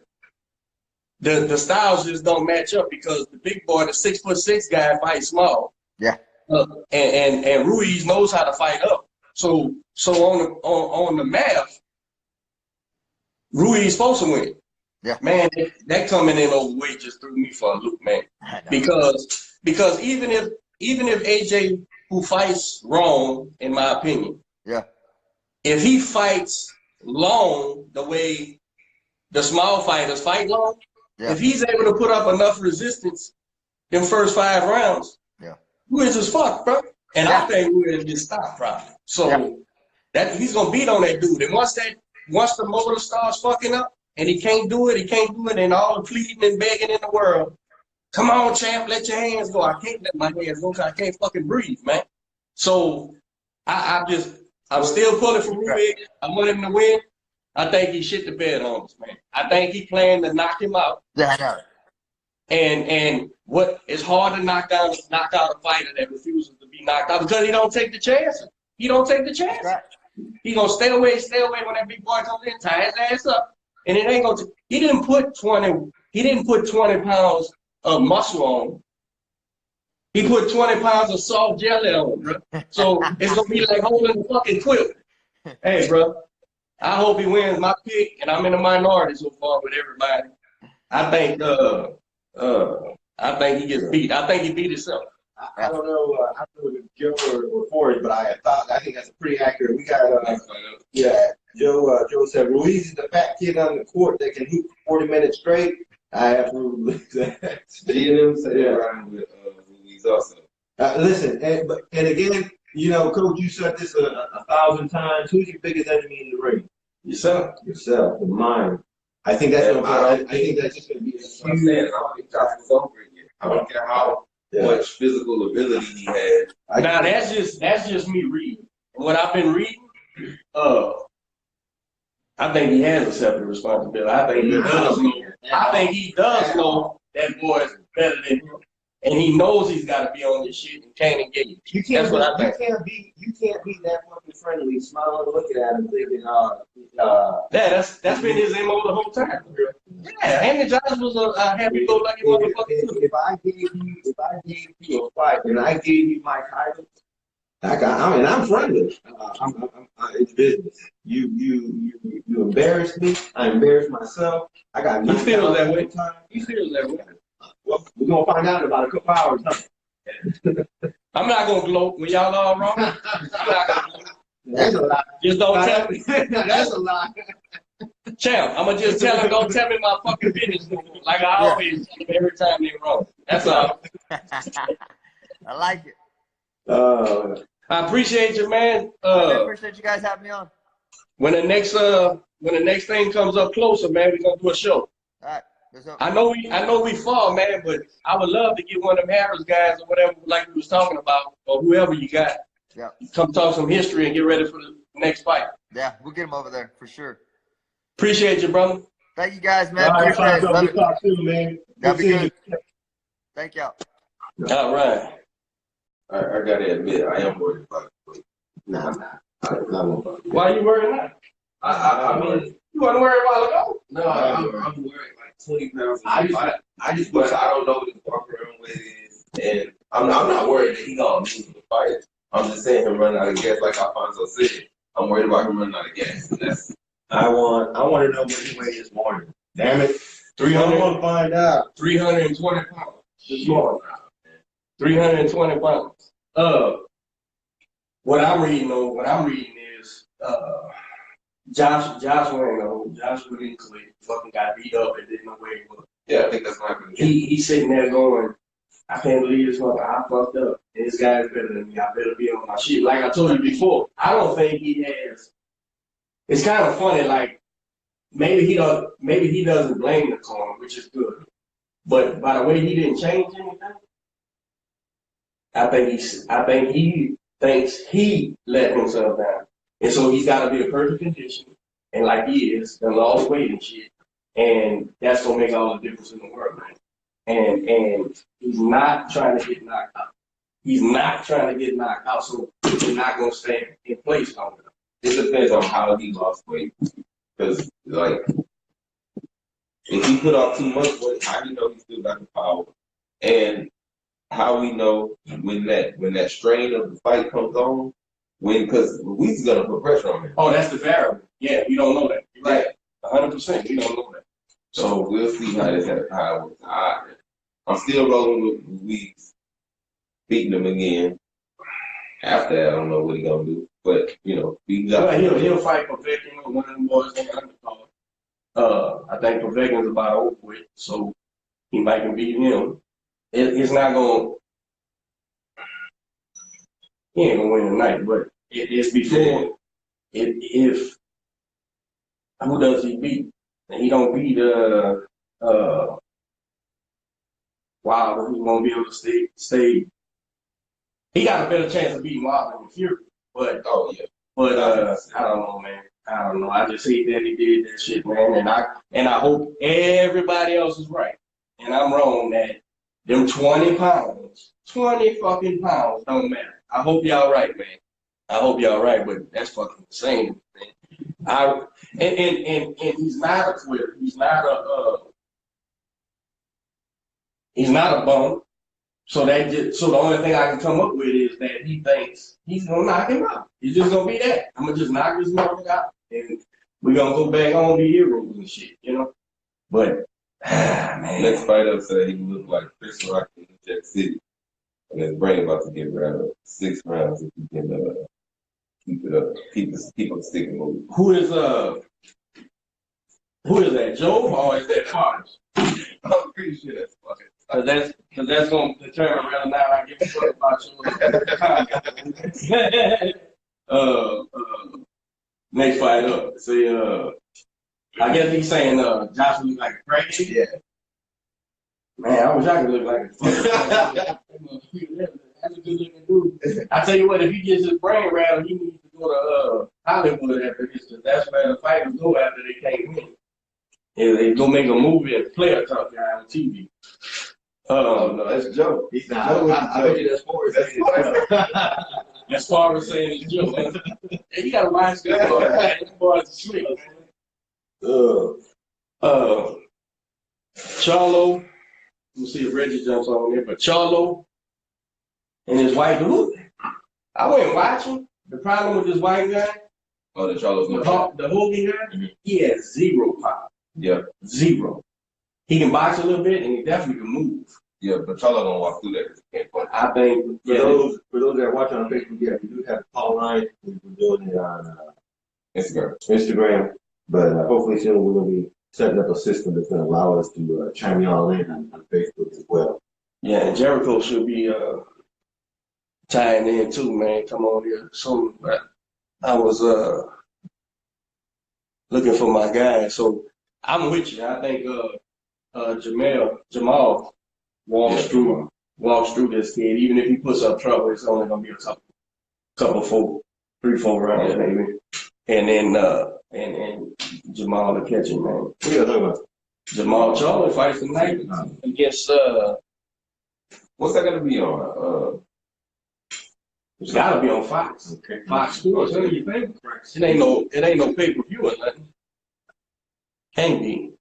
the styles just don't match up because the big boy, the 6'6" guy, fights small. Yeah. And Ruiz knows how to fight up. So on the math, Ruiz supposed to win. Yeah. Man, that coming in overweight just threw me for a loop, man. Because even if AJ, who fights wrong, in my opinion, if he fights long the way the small fighters fight long, if he's able to put up enough resistance in first 5 rounds, Ruiz is fucked, bro. And I think Ruiz gets stopped probably. So that he's gonna beat on that dude. And once the motor starts fucking up and he can't do it, and all the pleading and begging in the world. Come on, champ, let your hands go. I can't let my hands go because I can't fucking breathe, man. So I'm still pulling for Ruiz. I want him to win. I think he shit the bed on us, man. I think he planned to knock him out. Yeah, I know. And what it's hard to knock out a fighter that refuses to be knocked out because he don't take the chances. He don't take the chances. Right. He gonna stay away when that big boy comes in, tie his ass up, and it ain't gonna. He didn't put 20 pounds of muscle on. He put 20 pounds of soft jelly on, bro. So it's gonna be like holding a fucking quilt. Hey, bro, I hope he wins my pick, and I'm in the minority so far with everybody. I think he gets beat. I think he beat himself. I don't know. I don't know if Joe or Forrest, but I think that's pretty accurate. We got Joe said Ruiz is the fat kid on the court that can hoop for 40 minutes straight. I absolutely believe that. G&M said around with Ruiz also. Listen, and again, you know, Coach, you said this 1,000 times. Who's your biggest enemy in the ring? Yourself. Yourself, the mind. I think that's I think that's just going to be a huge. I'm saying, I don't think Josh is over it yet. I don't care how much physical ability he has. Now that's just me reading. What I've been reading, I think he has accepted responsibility. I think he does know that boy is better than him. And he knows he's got to be on this shit and can't engage. That's what I think. You can't be that fucking friendly, smiling, looking at him, thinking, that's been his MO the whole time. Yeah, Andy Johnson was a happy-go-lucky motherfucker. If I gave you a fight and I gave you my title, I'm friendly. It's business. You embarrassed me. I embarrassed myself. I got. He feels that way. He feels that way. Well, we're gonna find out in about a couple hours. I'm not gonna gloat when y'all all wrong. I'm not gonna gloat. That's a lie. Just don't tell me. That's a lie. Champ, I'm gonna just tell him, don't tell me my fucking business like I always do every time they wrong. That's all. I like it. I appreciate you, man. I appreciate you guys having me on. When the next thing comes up closer, man, we're gonna do a show. All right. I know we fall, man, but I would love to get one of them Harris guys or whatever, like we was talking about, or whoever you got. Yeah. Come talk some history and get ready for the next fight. Yeah, we'll get him over there for sure. Appreciate you, brother. Thank you guys, man. All right, Appreciate it. Love it. talk soon, man. That'd be good. Thank y'all. All right. I gotta admit, I am worried about it. Nah, I'm not. Why are you worried now? I mean, You wasn't worried a while ago. no, I'm worried like 20 pounds. I just but I don't know what his walk around weight is, and I'm not worried that he gonna lose the fight. I'm just saying him running out of gas, like Alfonso said. I'm worried about him running out of gas. And that's I want to know what he weighed this morning. Damn it. 300. I want to find out. 320 pounds this morning. 320 pounds. What I'm reading is Josh Wayne, Josh Williams fucking got beat up and didn't know where he was. yeah, I think that's my opinion. He's sitting there going, I can't believe this motherfucker. I fucked up. And this guy's better than me. I better be on my shit. Like I told you before, I don't think he has. It's kind of funny. Like maybe he doesn't blame the corner, which is good. But by the way, he didn't change anything. I think he thinks he let himself down, and so he's got to be a perfect condition, and like he is, and lost weight and shit, and that's gonna make all the difference in the world, man. And he's not trying to get knocked out. He's not trying to get knocked out, so he's not gonna stay in place long enough. It depends on how he lost weight, because like if he put off too much weight, how do you know he still got the power? And how we know when that strain of the fight comes on, because Ruiz is gonna put pressure on him. Oh, that's the variable. Yeah, we don't know that. You're right, 100%. We don't know that. So we'll see how this happens. I'm still rolling with Ruiz, beating him again. After that, I don't know what he's gonna do, but he'll fight Povetkin or one of them boys in the undercard. I think Povetkin's about over with, so he might can beat him. It's not going. He ain't gonna win tonight, but it's before. If who does he beat? And he don't beat Wilder, who's gonna be able to stay. He got a better chance of beating Wilder than Fury, but I don't know, man. I don't know. I just hate that he did that shit, man. And I hope everybody else is right, and I'm wrong that. Them 20 fucking pounds don't matter. I hope y'all right, man. I hope y'all right, but that's fucking insane, man. And he's not a quitter. He's not a bum. So the only thing I can come up with is that he thinks he's gonna knock him out. He's just gonna be that. I'm gonna just knock this motherfucker out, and we're gonna go back on the heroes and shit, But man. Next fight up said he looked like Chris Rock in Jet City. And his brain about to get around 6 rounds if he can keep it up, keep him sticking moving. Who is that? Joe or is that Carter? I'm pretty sure that's fucking. Cause that's gonna determine whether or not I give a fuck about your next fight up. See, I guess he's saying Josh look like a crazy. Yeah. Man, I wish I could look like a fucking That's a good looking dude. I tell you what, if he gets his brain rattled, he needs to go to Hollywood after this, cause that's where the fighters go after they can't win. And they go make a movie and play a tough guy on TV. No, that's a joke. He's not. I bet you that's for As far as saying it's Joe. You gotta watch this boy. This boy's slick. Charlo. We'll see if Reggie jumps on there, but Charlo and his wife, who? I went watching. The problem with this white guy, The Charles the Hogan guy, he has zero pop. Yeah. Zero. He can box a little bit and he definitely can move. Yeah, but Charles don't walk through that because he can't punch. I think for those that are watching on Facebook, yeah, we do have a call line. We're doing it on Instagram. But hopefully soon we're gonna be setting up a system that's gonna allow us to chime y'all in on Facebook as well. Yeah, and Jericho should be tying in too, man. Come on here soon. But I was looking for my guy, so I'm with you. I think Jamal walks through this kid. Even if he puts up trouble, it's only gonna be a couple 3-4 rounds maybe. And then and Jamal to catch him, man. What are you talking about? Jamal Charlo fights tonight against what's that gonna be on? It's gotta be on Fox. Okay. Fox Sports. What do you think? It ain't no pay-per-view or nothing. Can't be.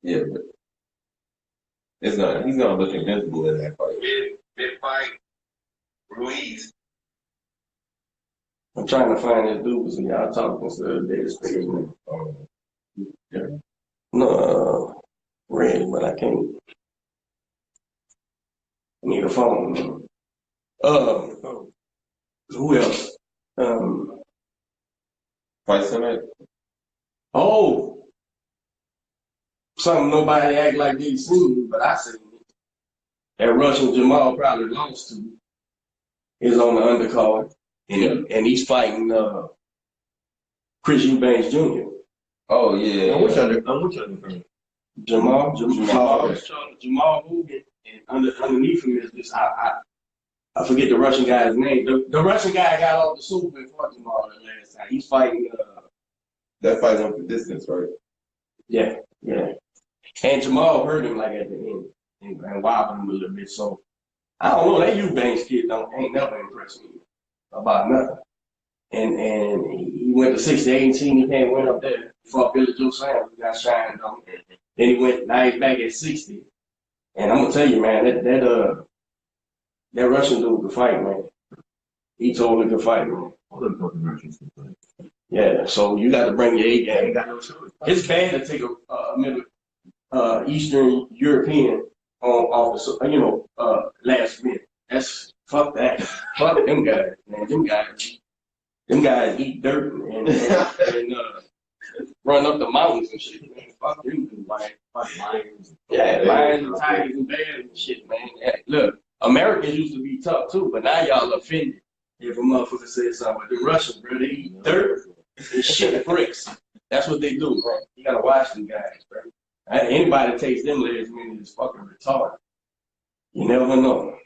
Yeah, but he's gonna look invincible in that fight. Mid fight, Ruiz. I'm trying to find this dude because y'all talking the other day. This nigga, man. No, Red, but I can't. I need a phone, man. Who else? Fight tonight? Oh, something nobody act like they seen, but I seen it. That Russian Jamal probably lost to is on the undercard, and he's fighting Chris Eubanks Jr. Oh yeah. I'm which undercard? Jamal Hogan, and underneath him is this. I forget the Russian guy's name. The Russian guy got off the sofa and fought Jamal the last time. He's fighting. That fight went for distance, right? Yeah. And Jamal hurt him like at the end and wobbled him a little bit. So I don't know. That Eubanks kid ain't never impressed me about nothing. And he went to 60-18. He can't win up there. He fought Billy Joe Sanders. Got shined on. Then he went. Now he's back at 60. And I'm gonna tell you, man, that Russian dude could fight, man. He totally could fight, man. All them fucking Russians can fight. Yeah, so you got to bring your A game. Ain't got no choice. It's bad to take a Middle Eastern European off the last minute. That's fuck that. Fuck them guys, man. Them guys eat dirt and run up the mountains and shit, man. Fuck them dudes, man. Fuck lions. Yeah, lions and tigers and bears and shit, man. Hey, look, Americans used to be tough too, but now y'all offended if a motherfucker says something. But the Russians, bro, they eat dirt and shit bricks. That's what they do, bro. You gotta watch them guys, bro. Anybody that takes them last minute is fucking retarded. You never know.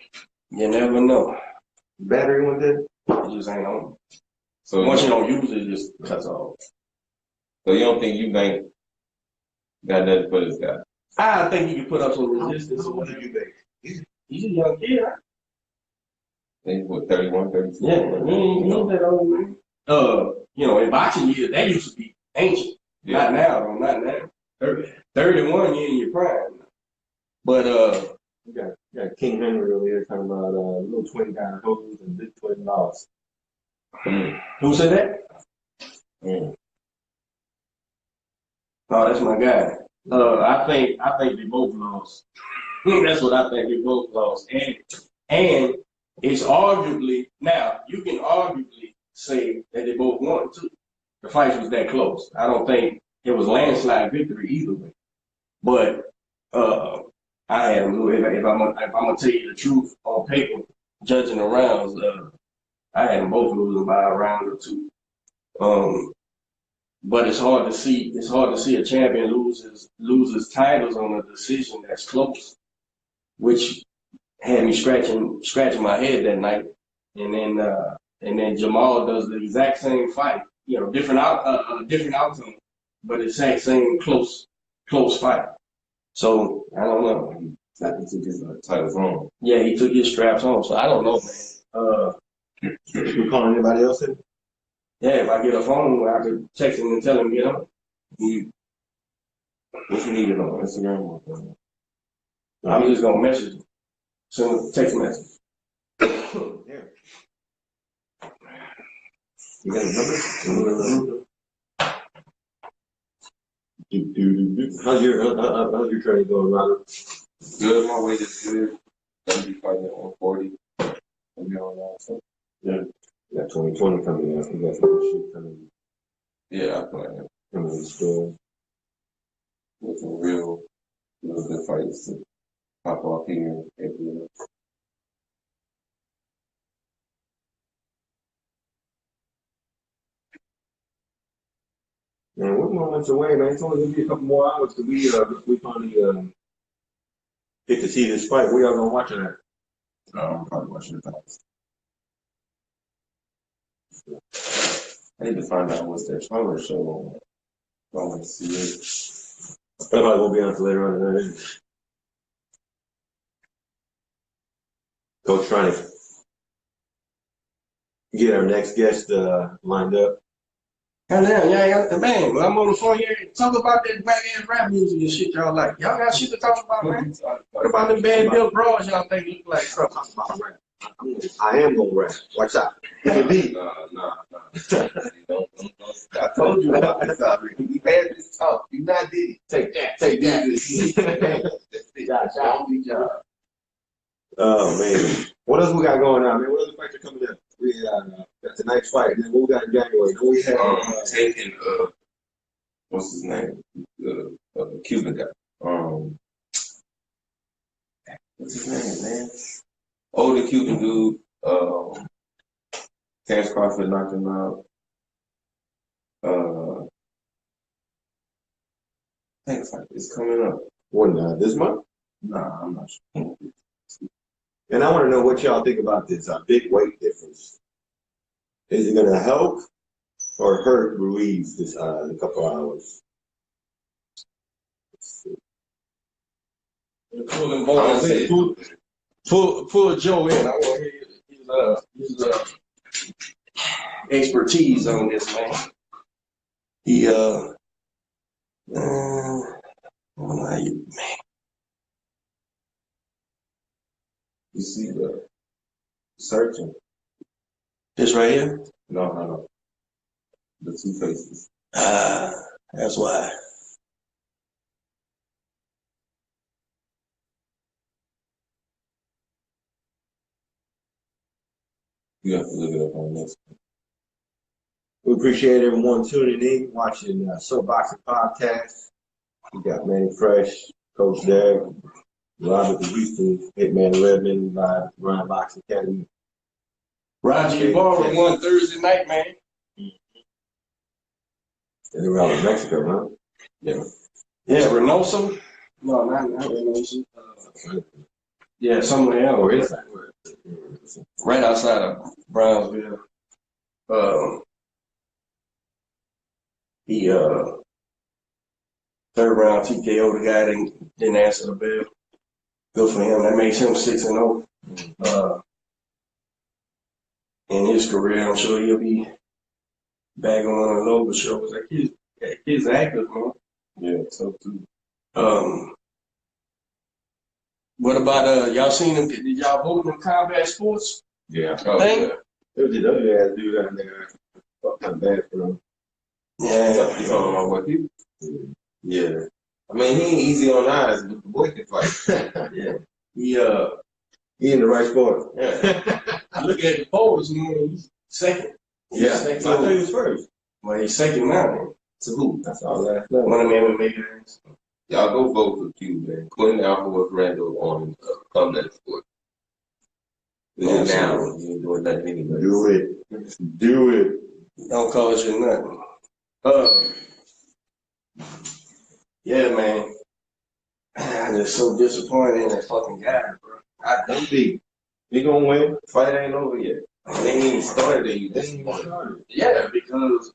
Battery one day? It just ain't on. So Once you don't use it, it just cuts off. So you don't think Eubanks got nothing for this guy? I think he can put up some resistance or whatever. He's a young kid, right? He's what, 31, 32? Yeah, he ain't that old, man. In boxing years, that used to be ancient. Yeah. Not now. 31, you're in your prime. But You got King Henry over here talking about little twin guy hoes and big twin loss. who said that? Oh, that's my guy. I think they both lost. That's what I think. They both lost, and it's arguably now you can arguably say that they both won too. The fight was that close. I don't think it was landslide victory either way. But I had them lose. If I'm gonna tell you the truth on paper, judging the rounds, I had them both losing by a round or two. But it's hard to see a champion loses titles on a decision that's close, which had me scratching my head that night. And then Jamal does the exact same fight, different outcome, but the exact same close fight. So I don't know. He took his titles home. Yeah, he took his straps home. So I don't know, man. You calling anybody else in? Yeah, if I get a phone, I could text him and tell him to get on. What you need it on Instagram? I'm just gonna message him. Send a text message. Yeah. You got a number? How's your training going, Robert? Good. My weight is good. Gonna be fighting at 140. I'll be on that. So. Yeah. You got 2020 coming up. You got some good shit coming. Yeah, I plan. Coming in the store. With some real good fights to pop off here every year. Man, we're moments away, man. It's only gonna be a couple more hours till we finally get to see this fight. We are gonna watch it at. I'm probably watching the fights. I need to find out what's their trailer show on. I want to see it. That probably won't be on until later on tonight. Coach trying to get our next guest lined up. Goddamn, yeah, man, when I'm on the phone here, talk about that back ass rap music and shit y'all like. Y'all got shit to talk about, man. What about them bad built bras y'all think look like something? Talk about rap. I am gonna rap. Watch out. Nah. Don't. I told you about this already. We had this talk. You not did it. Take that. Job. Oh man, what else we got going on, man? What other fights are coming up? We got tonight's fight. Then what we got in January? Then we have taking what's his name? The Cuban guy. What's his name, man? The Cuban dude. Terrence Crawford knocked him out. I think it's coming up. what this month? Nah, I'm not sure. And I want to know what y'all think about this big weight difference. Is it going to help or hurt Ruiz this in a couple hours? Pull Joe in. I want to hear his expertise on this, man. He man. You see the searching? This right here? No. The two faces. That's why. You have to look it up on this. We appreciate everyone tuning in, watching Soapboxing Podcast. We got Manny Fresh, Coach Derek, Robert the Houston, Hitman Redmond, Ryan Boxing Academy. Roger Ibarra won Thursday night, man. And they're out in Mexico, huh? Yeah. Yeah, Reynosa? No, not Reynosa. Yeah, somewhere else. Or inside. Right outside of Brownsville. He third round TKO the guy that didn't answer the bell. Good for him. That makes him 6-0. In his career, I'm sure he'll be back on the local shows. Like he's active, man. Yeah, so too. What about y'all seen him? Did y'all vote in combat sports? Yeah. Thing? Yeah. It was the other ass dude out there. Fuck, kind of bad for him. Yeah. You talking about what people? Yeah. I mean, he ain't easy on eyes, but the boy can fight. Yeah. He in the right sport. Yeah. I look at the polls, man, he's second. Yeah. Second. I thought he was first. Well, he's second now, man. To who? That's all last night. One of them MMA guys. Y'all go vote for Q, man. Quentin Alvarez Randall on Combat Sport. Do it now. You ain't doing nothing anyway. Do it. Do it. Don't cause you nothing. Yeah, man. I'm just so disappointed in that fucking guy, bro. Don't be. He gonna win. Fight ain't over yet. They ain't even started and you disappointed. Yeah, because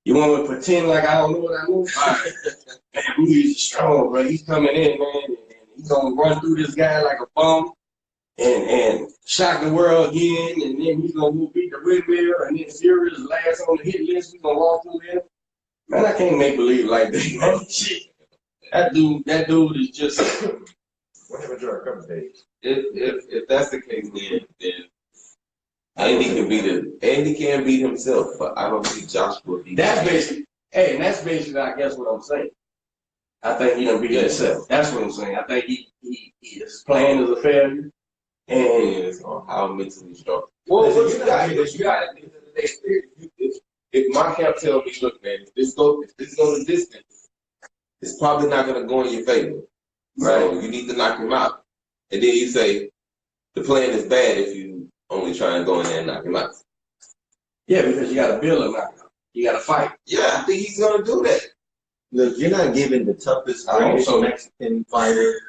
you want to pretend like I don't know what I know? Alright. Man, Ruiz is strong, bro. He's coming in, man, and he's going to run through this guy like a bum and shock the world again, and then he's going to go beat the windmill, and then Fury is last on the hit list. We're going to walk through there. Man, I can't make believe like that, man. Shit. That dude is just... Whatever Jordan comes days. If that's the case, then Andy can beat himself, but I don't think Josh will beat That's basically, I guess, what I'm saying. I think he done beat himself. That's what I'm saying. I think his plan is a failure. And on how mentally strong. Well, what you got at the end of the day, if my camp tell me, look, man, if this go the distance, it's probably not gonna go in your favor. Right. So you need to knock him out. And then you say the plan is bad if you only try and go in there and knock him out. Yeah, because you got to build him out. You got to fight. Yeah, I think he's gonna do that. Look, you're not giving the toughest, greatest Mexican fighter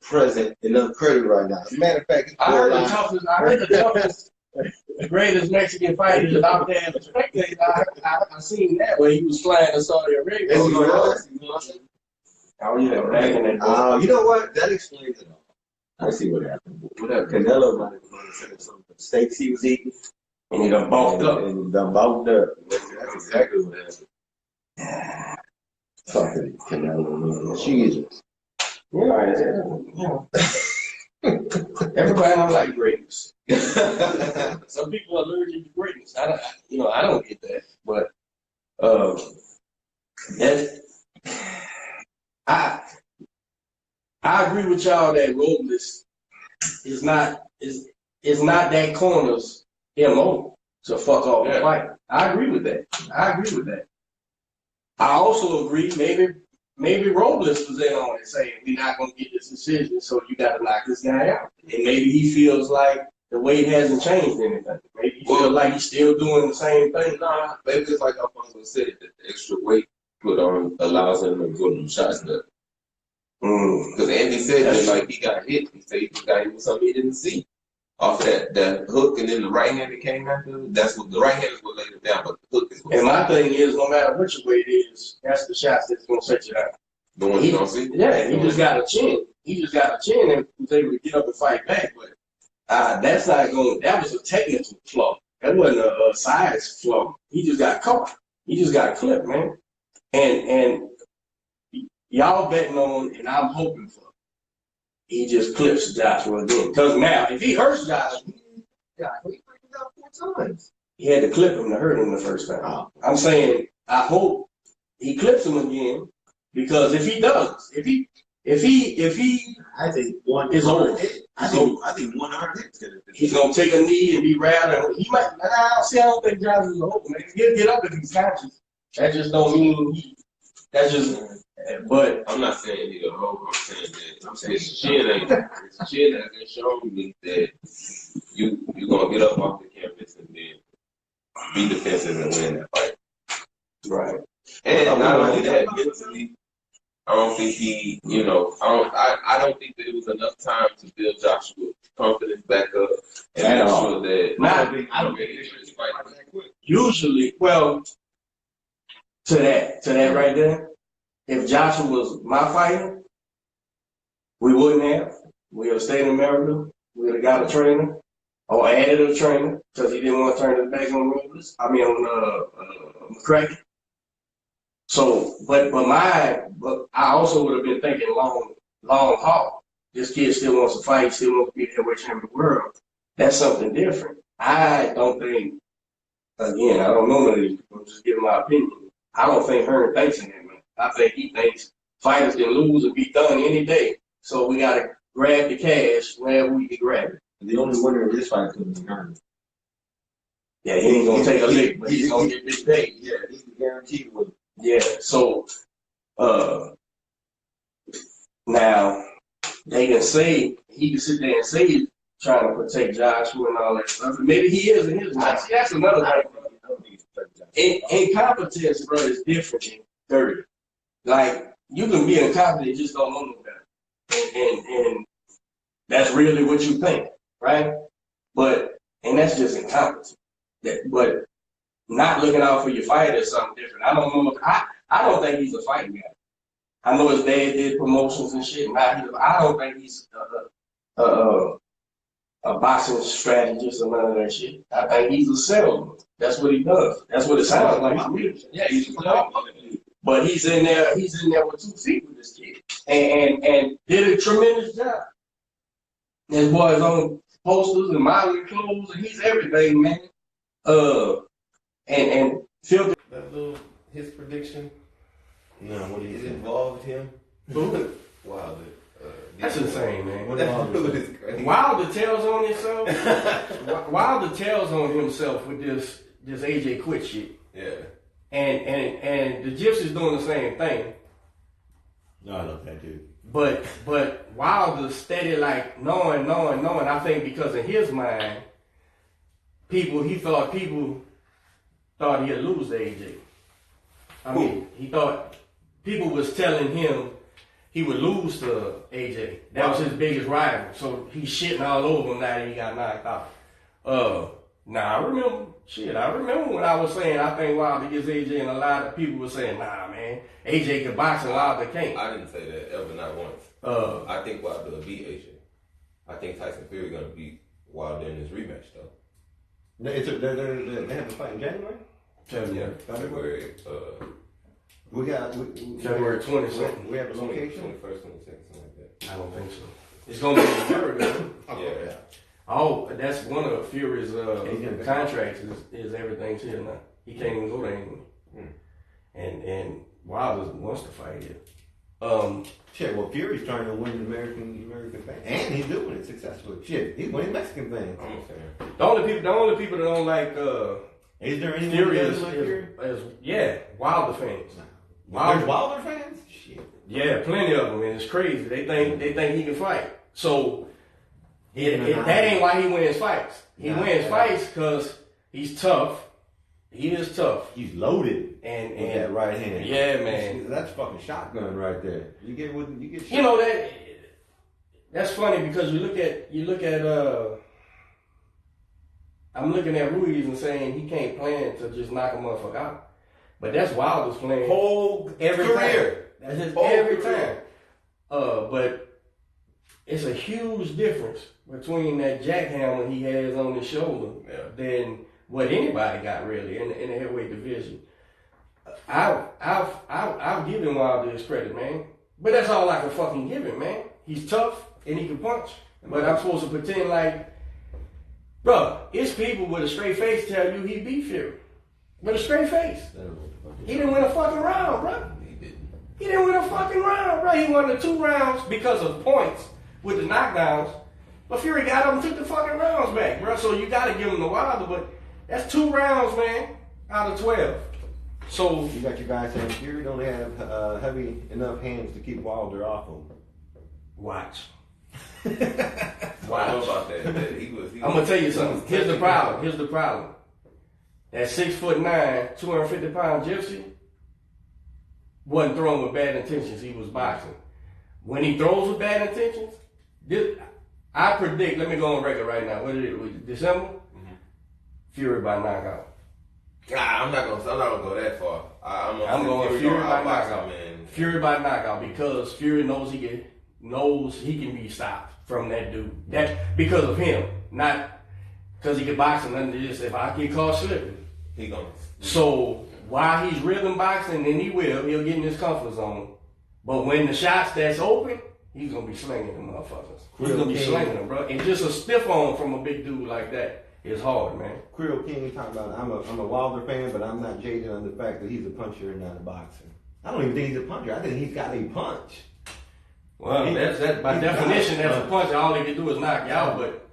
present enough credit right now. As a matter of fact, I heard the toughest, the greatest Mexican fighter is out there in the spectator. I seen that when he was flying to Saudi Arabia. Oh, yeah, back in that you know what? That explains it all. I see what happened. Whatever. Canelo might have said some steaks he was eating. And he done bulked up. And he done bulked up. That's exactly what happened. Fucking Canelo, man. Jesus. Yeah. Everybody don't like greatness. Some people are allergic to greatness. I don't get that. But I agree with y'all that Robles is not that corner's MO to fuck off the fight. I agree with that. I also agree maybe Robles was in on it saying we're not gonna get this decision, so you gotta knock this guy out. And maybe he feels like the weight hasn't changed anything. Maybe he feels like he's still doing the same thing. Nah, maybe just like Alfonso said, that the extra weight put on allows him to put them shots in. Because Andy said that like he got hit. He said he got hit with something he didn't see. Off that hook, and then the right hand that came after. That's what the right hand is what laid him down, but the hook is what. And my thing is, no matter which way it is, that's the shots that's gonna set you down. The one you don't see. Yeah, he just got a chin. And was able to get up and fight back. But that's not going. That was a technical flaw. That wasn't a size flaw. He just got caught. He just got clipped, man. And y'all betting on, and I'm hoping for. He just clips Joshua again. Because now, if he hurts Joshua, he got 4 times. He had to clip him to hurt him the first time. I'm saying, I hope he clips him again, because if he does, if he, I think one is over. I think one hard hit's gonna be. He's gonna take a knee and be rattled. He might. I don't think Joshua's over, man. He'll get up if he's conscious. That just don't mean he. That's just. But I'm not saying he's a hoe. I'm saying his chin hasn't shown me that you're gonna get up off the canvas and then be defensive and win that fight. Right. And not only that, mentally, I don't think he, I don't think that it was enough time to build Joshua's confidence back up and make sure that I don't think they should fight that quick. Usually, well, to that right there. If Joshua was my fighter, we wouldn't have. We would have stayed in America. We would have got a trainer or added a trainer because he didn't want to turn his back on Robles. I mean, on McCracken. So, but I also would have been thinking long haul. This kid still wants to fight, still wants to be the heavyweight champion of the world. That's something different. I don't think, again, I don't know none of these people. I'm just giving my opinion. I don't think Hearn thinks in him. I think he thinks Fighters can lose or be done any day. So we gotta grab the cash wherever we can grab it. The only winner of this fight could be Herman. Yeah, he ain't gonna take a lick, but he's gonna get big pay. Yeah, he's the guaranteed winner. Yeah, so now they can say he can sit there and say he's trying to protect Joshua and all that stuff. Maybe he is in his mind. See, that's another thing. Incompetence, bro, is different than dirty. Like, you can be incompetent and just don't know no better. And that's really what you think, right? And that's just incompetence. But not looking out for your fighter is something different. I don't know if I don't think he's a fighting guy. I know his dad did promotions and shit. I don't think he's a boxing strategist or none of that shit. I think he's a salesman. That's what he does. That's what it sounds like to me. Yeah, he's a salesman. But he's in there with 2 feet with this kid. And did a tremendous job. His boy's on posters and modeling clothes, and he's everything, man. And Phil. That little his prediction. No, what do you It think? involved him. Who? Wilder. That's insane, man. Wilder tells on himself. Wilder tells on himself with this AJ quit shit. Yeah. And the Gypsy's doing the same thing. No, I love that dude. But Wilder's steady, like knowing. I think because in his mind, people thought he'd lose to AJ. I mean, he thought people was telling him he would lose to AJ. That was his biggest rival. So he's shitting all over him now that he got knocked out. I remember when I was saying I think Wilder gets AJ, and a lot of people were saying, nah, man, AJ can box and Wilder can't. I didn't say that ever, not once. I think Wilder will beat AJ. I think Tyson Fury gonna beat Wilder in his rematch though. They have a fight in January? February. We got February 20th. We have a 21st, location. 22nd, something like that. I don't think so. It's gonna be in Fury. Yeah. Oh, that's one of Fury's contracts is everything's here now. He can't even go there anymore. And Wilder wants to fight here. Shit, well, Fury's trying to win the American fan, and he's doing it successfully. Shit, he's winning Mexican fans. I'm a fan. The only people that don't like Is there any Fury Fury? Wilder fans. There's Wilder fans? Shit. Yeah, plenty of them, and it's crazy. They think he can fight. So that ain't why he wins fights. He wins fights because he's tough. He is tough. He's loaded and that right hand. Yeah, man. That's fucking shotgun right there. You get shot. You know that's funny because you look at I'm looking at Ruiz and saying he can't plan to just knock a motherfucker out. But that's Wilder's plan. Whole every career. time. That's his Whole every career. time. But it's a huge difference between that jackhammer he has on his shoulder than what anybody got really in the heavyweight division. I've given Wilder his credit, man. But that's all I can fucking give him, man. He's tough and he can punch. But I'm supposed to pretend like, bro, it's people with a straight face tell you he beat Fury. With a straight face. He didn't win a fucking round, bro. He didn't win a fucking round, bro. He won the 2 rounds because of points with the knockdowns. But Fury got him and took the fucking rounds back, bro. So you got to give him the Wilder, but that's 2 rounds, man, out of 12. So you got your guy saying Fury don't have heavy enough hands to keep Wilder off him. Watch. I don't know about that. He was I'm gonna tell you something. Here's the problem. That 6'9", 250-pound Gypsy wasn't throwing with bad intentions. He was boxing. When he throws with bad intentions, I predict. Let me go on record right now. What is it? December? Fury by knockout. I'm not gonna go that far. I'm going Fury by knockout, man. Fury by knockout because Fury knows he can be stopped from that dude. That because of him, not because he can box and nothing. Just if I get caught slipping, he gonna. So while he's rhythm boxing, and he'll get in his comfort zone. But when the shots that's open, he's gonna be slinging them motherfuckers. He's gonna be slinging them, bro. And just a stiff arm from a big dude like that is hard, man. Creole King talking about I'm a Wilder fan, but I'm not jaded on the fact that he's a puncher and not a boxer. I don't even think he's a puncher. I think he's got a punch. Well, that's by definition, that's a punch. All he can do is knock you out, but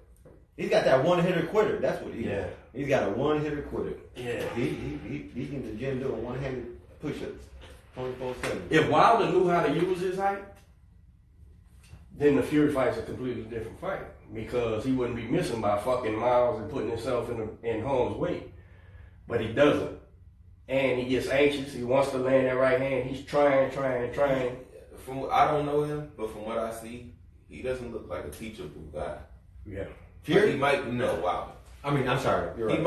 he's got that one-hitter quitter. That's what he is. Yeah. He's got a one-hitter quitter. Yeah. He's in the gym doing one-handed push-ups 24/7. If Wilder knew how to use his height, then the Fury fight's a completely different fight because he wouldn't be missing by fucking miles and putting himself in harm's way. But he doesn't. And he gets anxious. He wants to land that right hand. He's trying. I don't know him, but from what I see, he doesn't look like a teachable guy. Yeah. Fury? He might be, wow. I mean, I'm sorry. You're right. He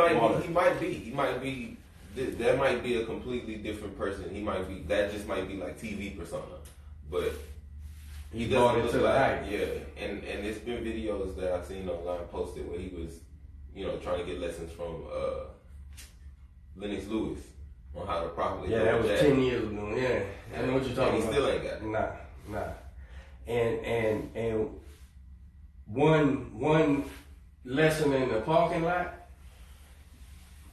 might be. That might be a completely different person. That just might be like TV persona. But he doesn't look like, and there's been videos that I've seen online posted where he was, trying to get lessons from Lennox Lewis on how to properly. Yeah, that was 10 years ago. Yeah, I know what you're talking about. He still ain't got it. Nah. And one lesson in the parking lot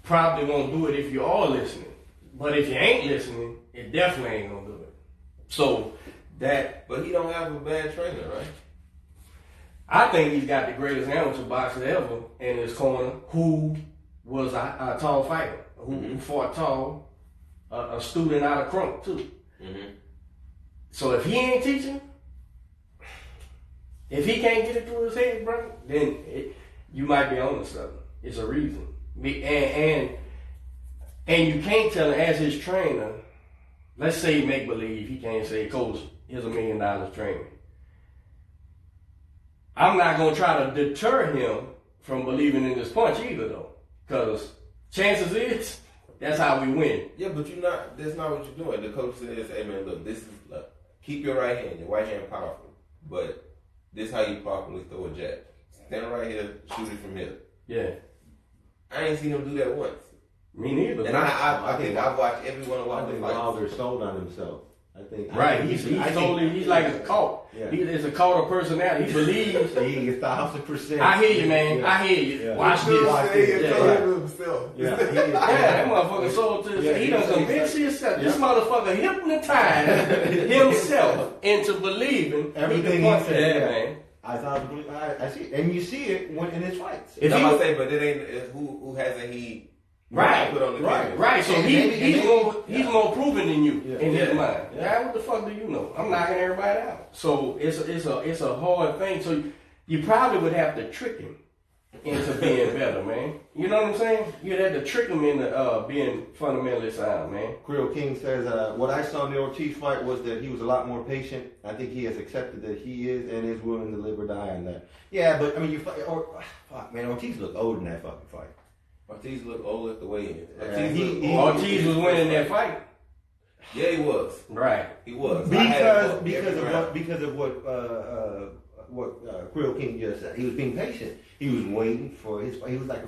probably won't do it if you are listening. But if you ain't listening, it definitely ain't gonna do it. So that. But he don't have a bad trainer, right? I think he's got the greatest amateur boxer ever in his corner, who was a tall fighter, who fought tall, a student out of Crunk too. Mm-hmm. So if he ain't teaching, if he can't get it through his head, bro, then you might be on to something. It's a reason. And you can't tell him as his trainer, let's say make believe, he can't say, Coach, here's $1 million training. I'm not going to try to deter him from believing in this punch either though. Because chances is, that's how we win. Yeah, but that's not what you're doing. The coach says, hey man, look, keep your right hand powerful. But this is how you properly throw a jab. Stand right here, shoot it from here. Yeah. I ain't seen him do that once. Me neither. And I think I've watched every one of I them. think Wilder sold on himself. Right, he's like a cult. Yeah. He's a cult of personality. He believes. He 1,000%. I hear you, man. Yeah. I hear you. Yeah. Watch this. Yeah, that motherfucker sold to himself. He done convinced himself. This motherfucker hypnotized himself into believing everything he said. Yeah, man. I see it. And you see it in his fights. I'm gonna say, but it ain't who hasn't he. Right, put on the right. So he's more proven than you in his mind. Yeah, what the fuck do you know? I'm knocking everybody out. So it's a hard thing. So you probably would have to trick him into being better, man. You know what I'm saying? You'd have to trick him into being fundamentally sound, man. Creole King says, what I saw in the Ortiz fight was that he was a lot more patient. I think he has accepted that he is and is willing to live or die on that. Yeah, but I mean, fuck, man, Ortiz looked old in that fucking fight. Ortiz looked old at the weigh-in. Ortiz was winning that fight. Yeah, he was. Right. He was. Because of what Creole King just said. He was being patient. He was waiting for his. He was like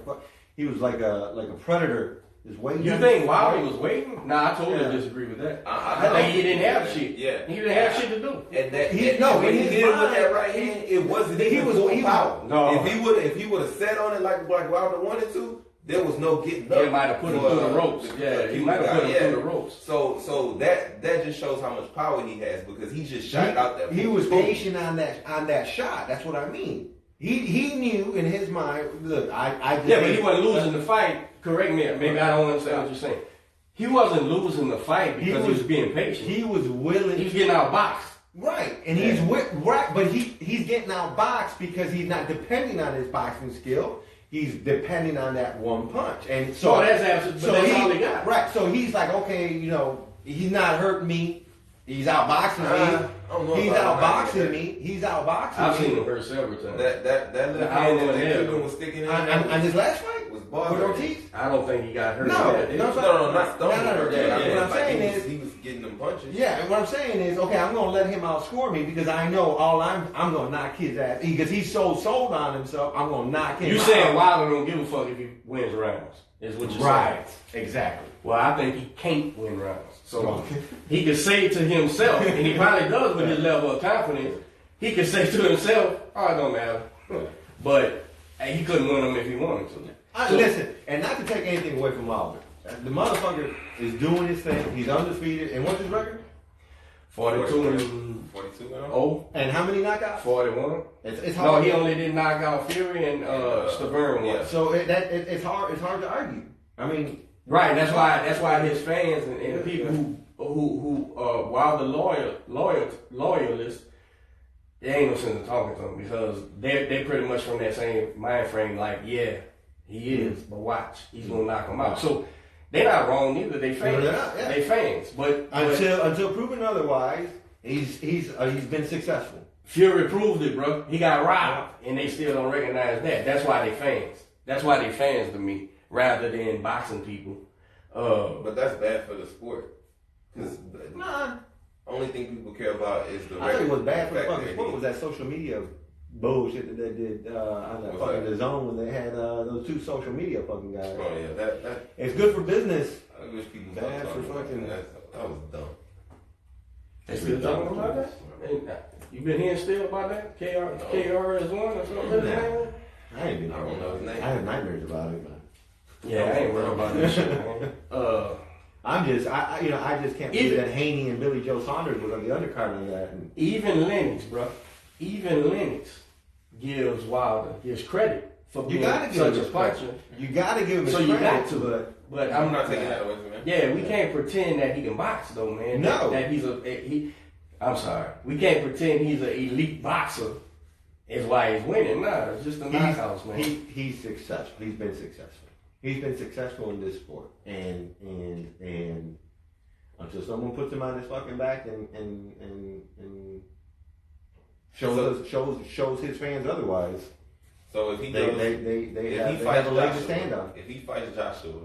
a predator. Just waiting. You think Wilder was waiting? Nah, I totally disagree with that. I think he didn't have shit. Yeah, he didn't have shit to do. And when he did with that right hand, it wasn't. He was on power. No. If he would have sat on it like Wilder wanted to, there was no getting up. He might have put him through the ropes. Yeah, he might have put him through the ropes. So that just shows how much power he has because he just shot out that. He was patient on that shot. That's what I mean. He knew in his mind. Look, I just but he wasn't losing the fight. Correct me. Maybe I don't understand what you're saying. He wasn't losing the fight because he was being patient. He was willing. He was getting outboxed. Right, and he's but he's getting outboxed because he's not depending on his boxing skill. He's depending on that one punch, and so that's absolutely. That's all he got. Right, so he's like, okay, he's not hurting me. He's outboxing me. He's outboxing me. I've seen him hurt several times. That left hand that Cuban was sticking in on his last fight was with Ortiz. I don't think he got hurt. No. Not What I'm saying is he was getting them punches. Yeah, and what I'm saying is, okay, I'm gonna let him outscore me because I know I'm gonna knock his ass because he's so sold on himself. I'm gonna knock him. You saying Wilder don't give a fuck if he wins rounds? Is what you're saying? Right, exactly. Well, I think he can't win rounds. So he can say to himself, and he probably does with his level of confidence, he can say to himself, oh, it don't matter. But he couldn't win them if he wanted to. Listen, and not to take anything away from Wilder. The motherfucker is doing his thing. He's undefeated. And what's his record? 42 and 42 now? oh. And how many knockouts? 41. It's No, hard. he only did knock out Fury and Stavern yeah. once. So it's hard to argue. I mean, Right, that's why his fans and the people who while the loyalists, there ain't no sense in talking to them because they're pretty much from that same mind frame. Like, yeah, he is, but watch, he's gonna knock him out. So they're not wrong either. They fans, they fans. But until proven otherwise, he's been successful. Fury proved it, bro. He got robbed, and they still don't recognize that. That's why they fans. That's why they fans to me, rather than boxing people. But that's bad for the sport. Cause only thing people care about is the. I think what's bad for the fact fucking that sport was that social media bullshit that they did on that fucking The Zone when they had those two social media fucking guys. Oh yeah, that It's good for business. I wish people Bad stopped for talking about fucking- that was dumb. They still talking about that? You been hearing still about that? KR is one or something? Nah. I ain't been. I don't know his name. I have nightmares about it, man. Yeah, I ain't worried about that shit, man. I just can't believe that Haney and Billy Joe Saunders was on the undercard of that. And Even Lennox, bro. Even Lennox gives Wilder his credit for being such a puncher. You gotta give him his So you credit. got to. But I'm not taking that away from him. Yeah, we can't pretend that he can box though, man. No. That he's I'm sorry. We can't pretend he's an elite boxer. Is why he's winning. Nah, it's just the knockouts, man. He's successful. He's been successful. He's been successful in this sport, and until someone puts him on his fucking back and shows his fans otherwise. So if he They goes, have a leg to stand on. If he fights Joshua,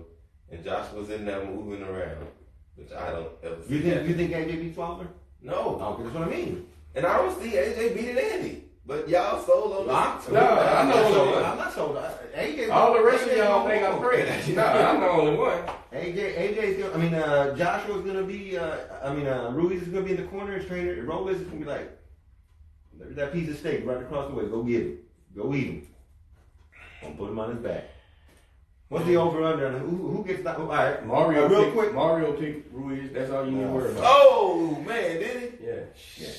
and Joshua's in there moving around, which I don't ever see. You think AJ beats Wilder? No. Okay, that's what I mean. And I don't see AJ beating Andy. But y'all sold on this. I'm not sold. AJ. All the rest of y'all think I'm crazy. No, I'm the only one. AJ's gonna. Joshua's gonna be. Ruiz is gonna be in the corner. His trainer, Robles is gonna be like, there's that piece of steak right across the way. Go get him. Go eat him. Don't put him on his back. What's the over under? Who gets that? All right, Mario picked Ruiz. That's all you need to worry about. Oh man, did he? Yeah.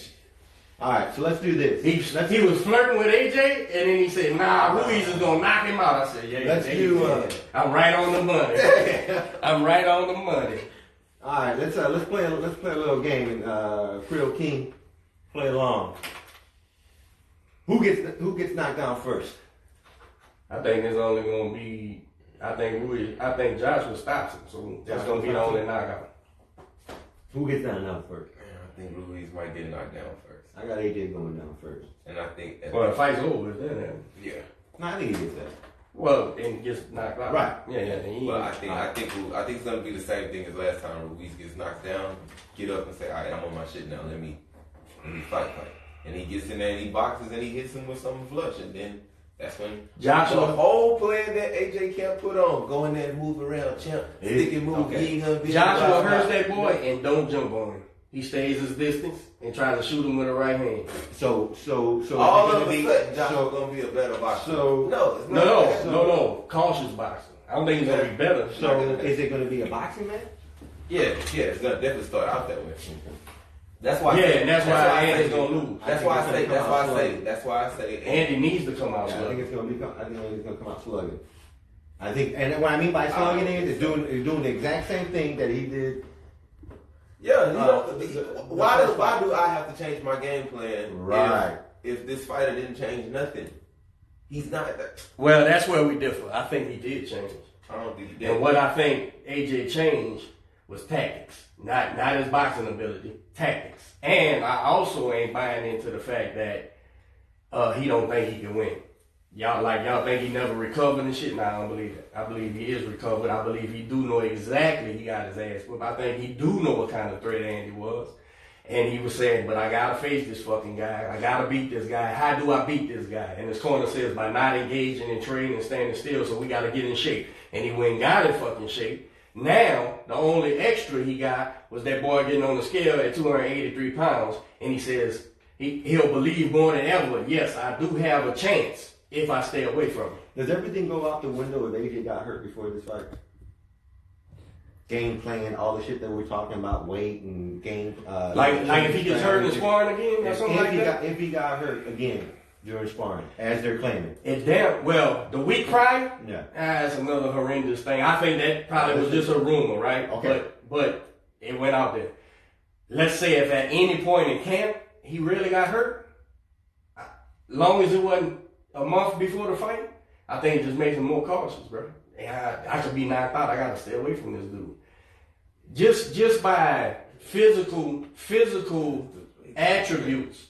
All right, so let's do this. He was flirting with AJ, and then he said, "Nah, Ruiz is gonna knock him out." I said, "Yeah, let's do. I'm right on the money. I'm right on the money." All right, let's play a little game and Creole King play along. Who gets knocked down first? I think it's only gonna be. I think Joshua stops him, so that's gonna be the only knockout. Who gets knocked down first? I think Ruiz might get knocked down first. I got AJ going down first. And I think. Well, the fight's over, then. Yeah. No, I think he gets that. Well, and he gets knocked out. Right. Yeah. But I think it's gonna be the same thing as last time. Ruiz gets knocked down, get up and say, "All right, I'm on my shit now. Let me fight." And he gets in there and he boxes and he hits him with something flush, and then that's when Joshua, the whole plan that AJ can't put on, go in there and move around, champ, stick and move. Okay. He ain't gonna be Joshua hurts that boy and don't jump on him. He stays his distance and tries to shoot him with the right hand. So all of a sudden, Joshua's gonna be a better boxer. No. Cautious boxing. I don't think he's gonna be better. So is it gonna be a boxing match? Yeah, it's gonna definitely start out that way. That's why. That's why Andy's gonna lose. That's why I say. Andy needs to come out. Yeah, I think it's gonna come out slugging. I think, and what I mean by slugging is doing the exact same thing that he did. Yeah, why do I have to change my game plan? Right. If this fighter didn't change nothing, he's not that. Well, that's where we differ. I think he did change. I don't think he did. And what I think AJ changed was tactics, not his boxing ability, tactics. And I also ain't buying into the fact that he don't think he can win. Y'all think he never recovered and shit? Nah, I don't believe that. I believe he is recovered. I believe he do know exactly he got his ass whooped. I think he do know what kind of threat Andy was. And he was saying, but I gotta face this fucking guy. I gotta beat this guy. How do I beat this guy? And his corner says by not engaging in training and standing still, so we gotta get in shape. And he went and got in fucking shape. Now, the only extra he got was that boy getting on the scale at 283 pounds. And he says he'll believe more than ever, yes, I do have a chance if I stay away from him. Does everything go out the window if AJ got hurt before this fight? game plan, all the shit that we're talking about, weight and game. Like if he gets hurt in sparring again or something like that? If he got hurt again during sparring, as they're claiming. The week prior, yeah, that's another horrendous thing. I think that probably was just a rumor, right? Okay. But it went out there. Let's say if at any point in camp he really got hurt, long as it wasn't a month before the fight, I think it just makes him more cautious, bro. I could be knocked out. I gotta stay away from this dude. Just by physical attributes,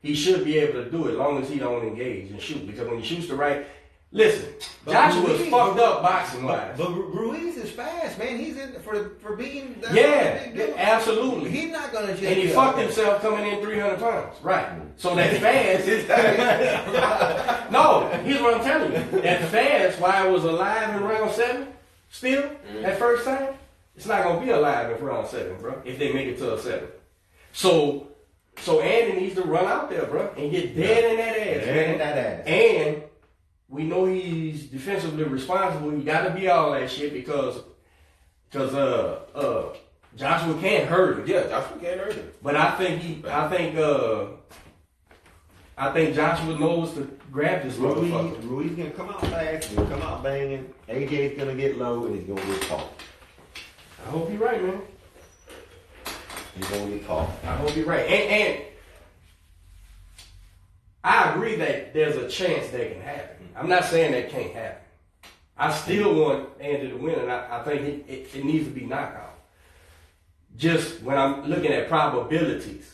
he should be able to do it as long as he don't engage and shoot. Because when he shoots the right, listen, Joshua's fucked up boxing wise. But Ruiz is fast, man. He's in for being that big dude. Absolutely. He's not gonna just. And he fucked himself coming in 300 pounds, right? So that fast. No, here's what I'm telling you. That fast, why it was alive in round 7, still that first time, it's not gonna be alive in round 7, bro. If they make it to a 7, so Andy needs to run out there, bro, and get dead in that ass, man. And we know he's defensively responsible. He got to be all that shit because Joshua can't hurt him. Yeah, Joshua can't hurt him. But I think Joshua knows to grab this motherfucker. Ruiz gonna come out fast. He's gonna come out banging. AJ's gonna get low and he's gonna get caught. I hope you're right, man. He's gonna get caught. I hope you're right. And I agree that there's a chance that can happen. I'm not saying that can't happen. I still want Andy to win, and I think it needs to be knockout. Just when I'm looking at probabilities,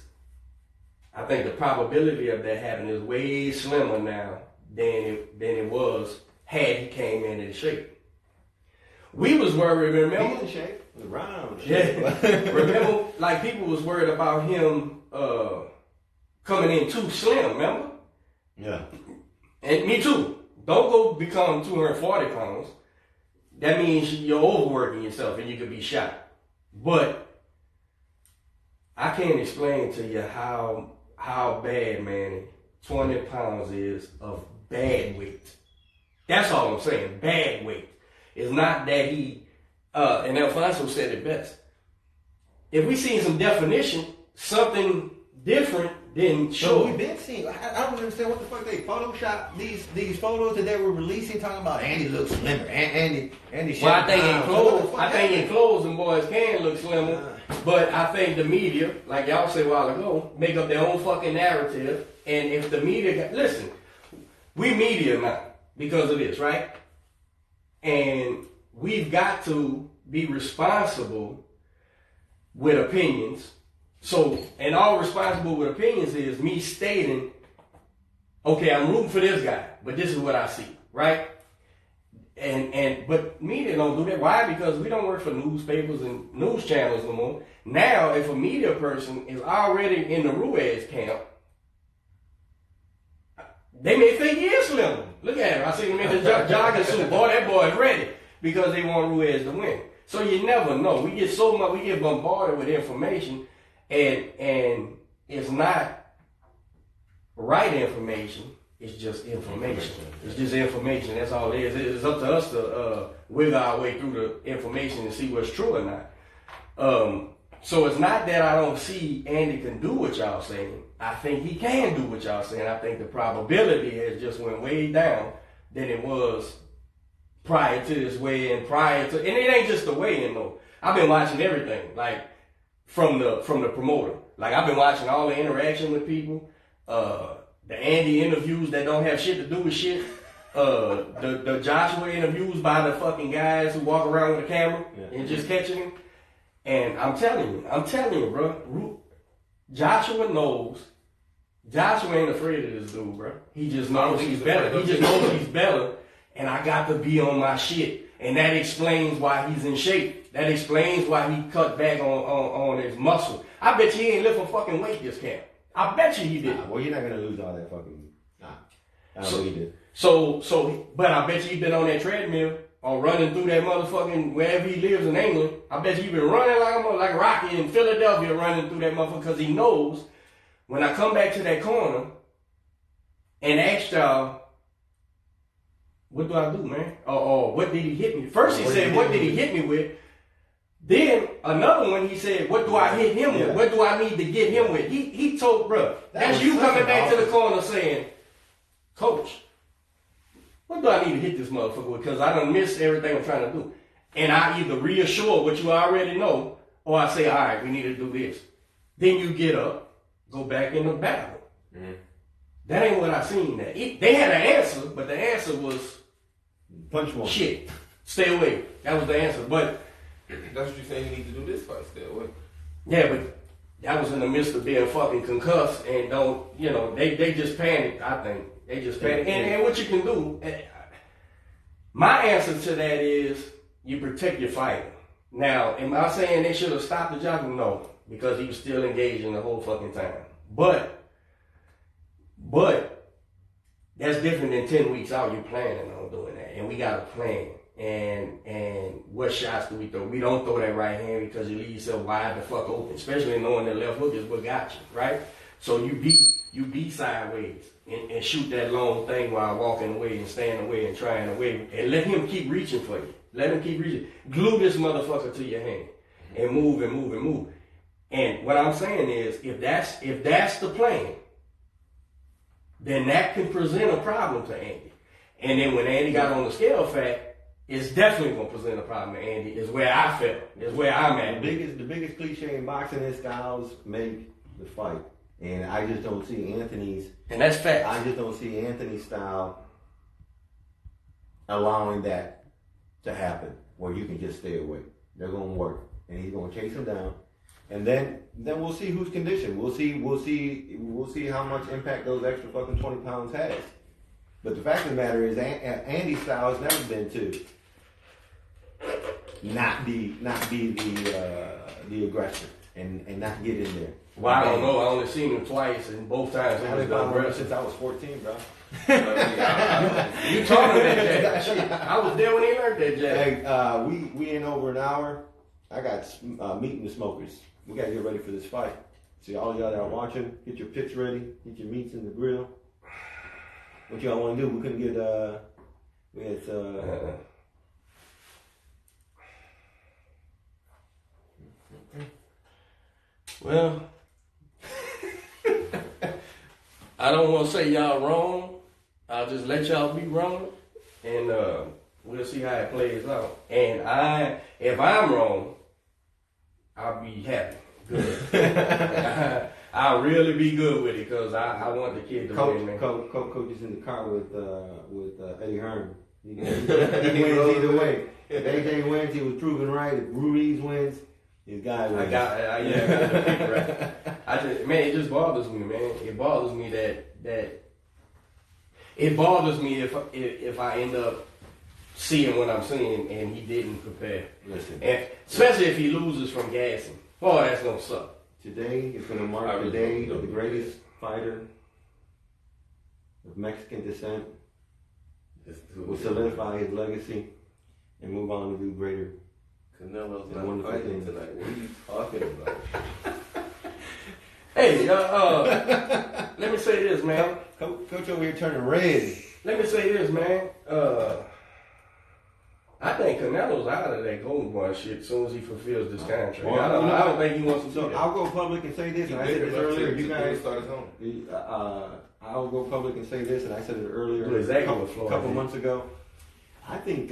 I think the probability of that happening is way slimmer now than it was had he came in shape. We was worried, remember? He's in shape. Round. Yeah. Remember, like people was worried about him coming in too slim, remember? Yeah. And me too. Don't go become 240 pounds. That means you're overworking yourself and you could be shot. But I can't explain to you how bad, man, 20 pounds is of bad weight. That's all I'm saying. Bad weight. It's not that he, and Alfonso said it best. If we see some definition, something different, then So sure. we've been seeing. I don't understand what the fuck they photoshopped these photos that they were releasing talking about Andy looks slimmer. Andy. Well, I think in clothes, them boys can look slimmer. But I think the media, like y'all said a while ago, make up their own fucking narrative. And if the media, listen, we media now because of this, right? And we've got to be responsible with opinions. So, and all responsible with opinions is me stating, okay, I'm rooting for this guy, but this is what I see, right? But media don't do that. Why? Because we don't work for newspapers and news channels no more. Now, if a media person is already in the Ruiz camp, they may think he is slim. Look at him. I seen him in the jogging suit. Boy, that boy's ready because they want Ruiz to win. So you never know. We get bombarded with information, and it's not right information. It's just information. It's just information. That's all it is. It's up to us to wiggle our way through the information and see what's true or not. So it's not that I don't see Andy can do what y'all saying. I think he can do what y'all saying. I think the probability has just went way down than it was prior to this weigh-in, and it ain't just the weigh-in though. I've been watching everything, like from the promoter. Like I've been watching all the interaction with people, the Andy interviews that don't have shit to do with shit, the Joshua interviews by the fucking guys who walk around with a camera and just catching him. And I'm telling you, bro, Joshua knows. Joshua ain't afraid of this dude, bro. He just knows he's better. He just knows he's better, and I got to be on my shit. And that explains why he's in shape. That explains why he cut back on his muscle. I bet you he ain't lift a fucking weight this camp. I bet you he did. Well, you're not gonna lose all that fucking. I don't know he did. But I bet you he been on that treadmill or running through that motherfucking wherever he lives in England. I bet you he been running like Rocky in Philadelphia, running through that motherfucker because he knows when I come back to that corner and ask y'all, what do I do, man? Or what did he hit me? First he said, what did he hit me with? Then another one, he said, what do I hit him with? What do I need to get him with? He told, bro, that's you coming back to the corner saying, Coach, what do I need to hit this motherfucker with? Because I done missed everything I'm trying to do. And I either reassure what you already know, or I say, all right, we need to do this. Then you get up, go back in the battle. Mm-hmm. That ain't what I seen. They had an answer, but the answer was punch one. Shit. Stay away. That was the answer. But that's what you're saying. You need to do this fight. Stay away. Yeah, but that was in the midst of being fucking concussed and they just panicked. I think they just panicked. And what you can do, my answer to that is you protect your fighter. Now, am I saying they should have stopped the jockey? No, because he was still engaging the whole fucking time. But that's different than 10 weeks out. You're planning on doing that, and we got a plan. And what shots do we throw? We don't throw that right hand because you leave yourself wide the fuck open, especially knowing that left hook is what got you, right? So you be sideways and shoot that long thing while walking away and staying away and trying away, and let him keep reaching for you. Let him keep reaching. Glue this motherfucker to your hand and move and move and move. And what I'm saying is, if that's the plan, then that can present a problem to Andy. And then when Andy got on the scale fact, it's definitely going to present a problem to Andy. Is where I felt. Is where I'm at. The biggest cliche in boxing is styles make the fight. And I just don't see Anthony's. And that's fact. I just don't see Anthony's style allowing that to happen, where you can just stay away. They're going to work. And he's going to chase him down. And then we'll see who's conditioned. We'll see how much impact those extra fucking 20 pounds has. But the fact of the matter is, Andy's style has never been to not be the aggressor and not get in there. Well, I don't know. I only seen him twice, and both times he was the aggressor. Since I was 14, bro. You taught him that jack. Shit, I was there when he learned that jack. Hey, we in over an hour. I got meat in the smokers. We gotta get ready for this fight. See, all y'all that are watching, get your pits ready, get your meats in the grill. What y'all want to do? We couldn't get Well, I don't want to say y'all wrong. I'll just let y'all be wrong, and we'll see how it plays out. And if I'm wrong, I'll be happy. Good. I'll really be good with it because I want the kid to win, man. Coach is in the car with Eddie Hearn. He wins either way. If AJ wins, he was proven right. If Ruiz wins, his guy wins. It just bothers me, man. It bothers me that it bothers me if I end up seeing what I'm seeing and he didn't prepare. Listen, and especially if he loses from gassing. Boy, that's gonna suck. Today is going to mark the day of the greatest fighter of Mexican descent. Will solidify his legacy and move on to do greater. Canelo's not fighting tonight. What are you talking about? Hey, let me say this, man. Coach over here turning red. Let me say this, man. I think Canelo's out of that Golden Boy shit as soon as he fulfills this contract. Well, I don't think he wants to do that. I'll go public and say this, and I said this earlier. You guys, I'll go public and say this, and I said it earlier, a couple months ago. I think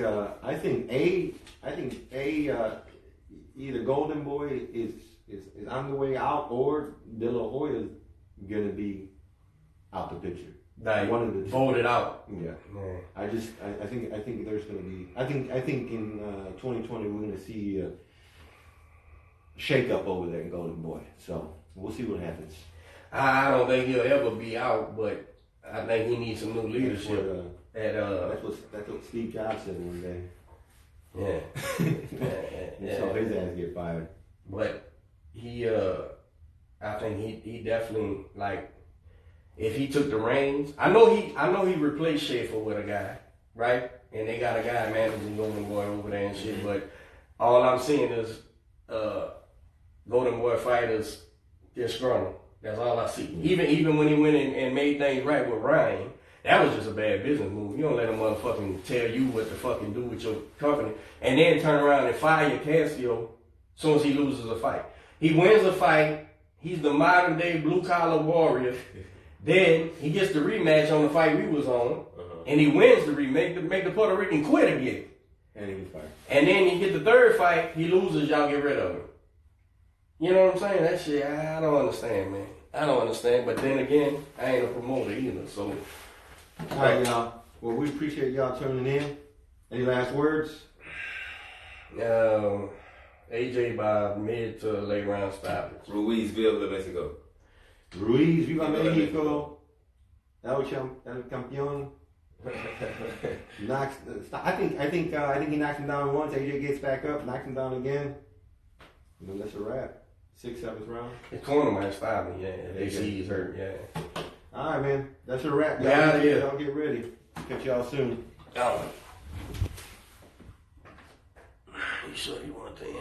either Golden Boy is on the way out, or De La Hoya's gonna be out the picture. Like, one of the voted out. Yeah. I think there's going to be. I think in 2020 we're going to see a shake up over there in Golden Boy. So we'll see what happens. I don't think he'll ever be out, but I think he needs some new leadership. That's what Steve Jobs said one day. Yeah. So his ass get fired. But I think he definitely, like, if he took the reins, I know he replaced Schaefer with a guy, right? And they got a guy managing Golden Boy over there and shit. But all I'm seeing is Golden Boy fighters disgruntled. That's all I see. Even when he went in and made things right with Ryan, That was just a bad business move. You don't let a motherfucking tell you what to fucking do with your company and then turn around and fire Casio as soon as he loses a fight. He wins a fight. He's the modern day blue collar warrior. Then he gets the rematch on the fight we was on, and he wins the rematch to make the Puerto Rican quit again. And he was fight. And then you get the third fight, he loses, y'all get rid of him. You know what I'm saying? That shit, I don't understand, man. I don't understand. But then again, I ain't a promoter either, so. All right, y'all. Well, we appreciate y'all tuning in. Any last words? AJ by mid to late round stoppage. Ruiz, Viva Mexico. Ruiz, Viva Mexico. El campeón. I think he knocks him down once. AJ gets back up, knocks him down again. You know, that's a wrap. 6th, 7th round. The corner might stop me, yeah. If they see he's hurt, yeah. All right, man. That's a wrap. We out of here. Y'all get ready. Catch y'all soon. Oh. You sure you want to end?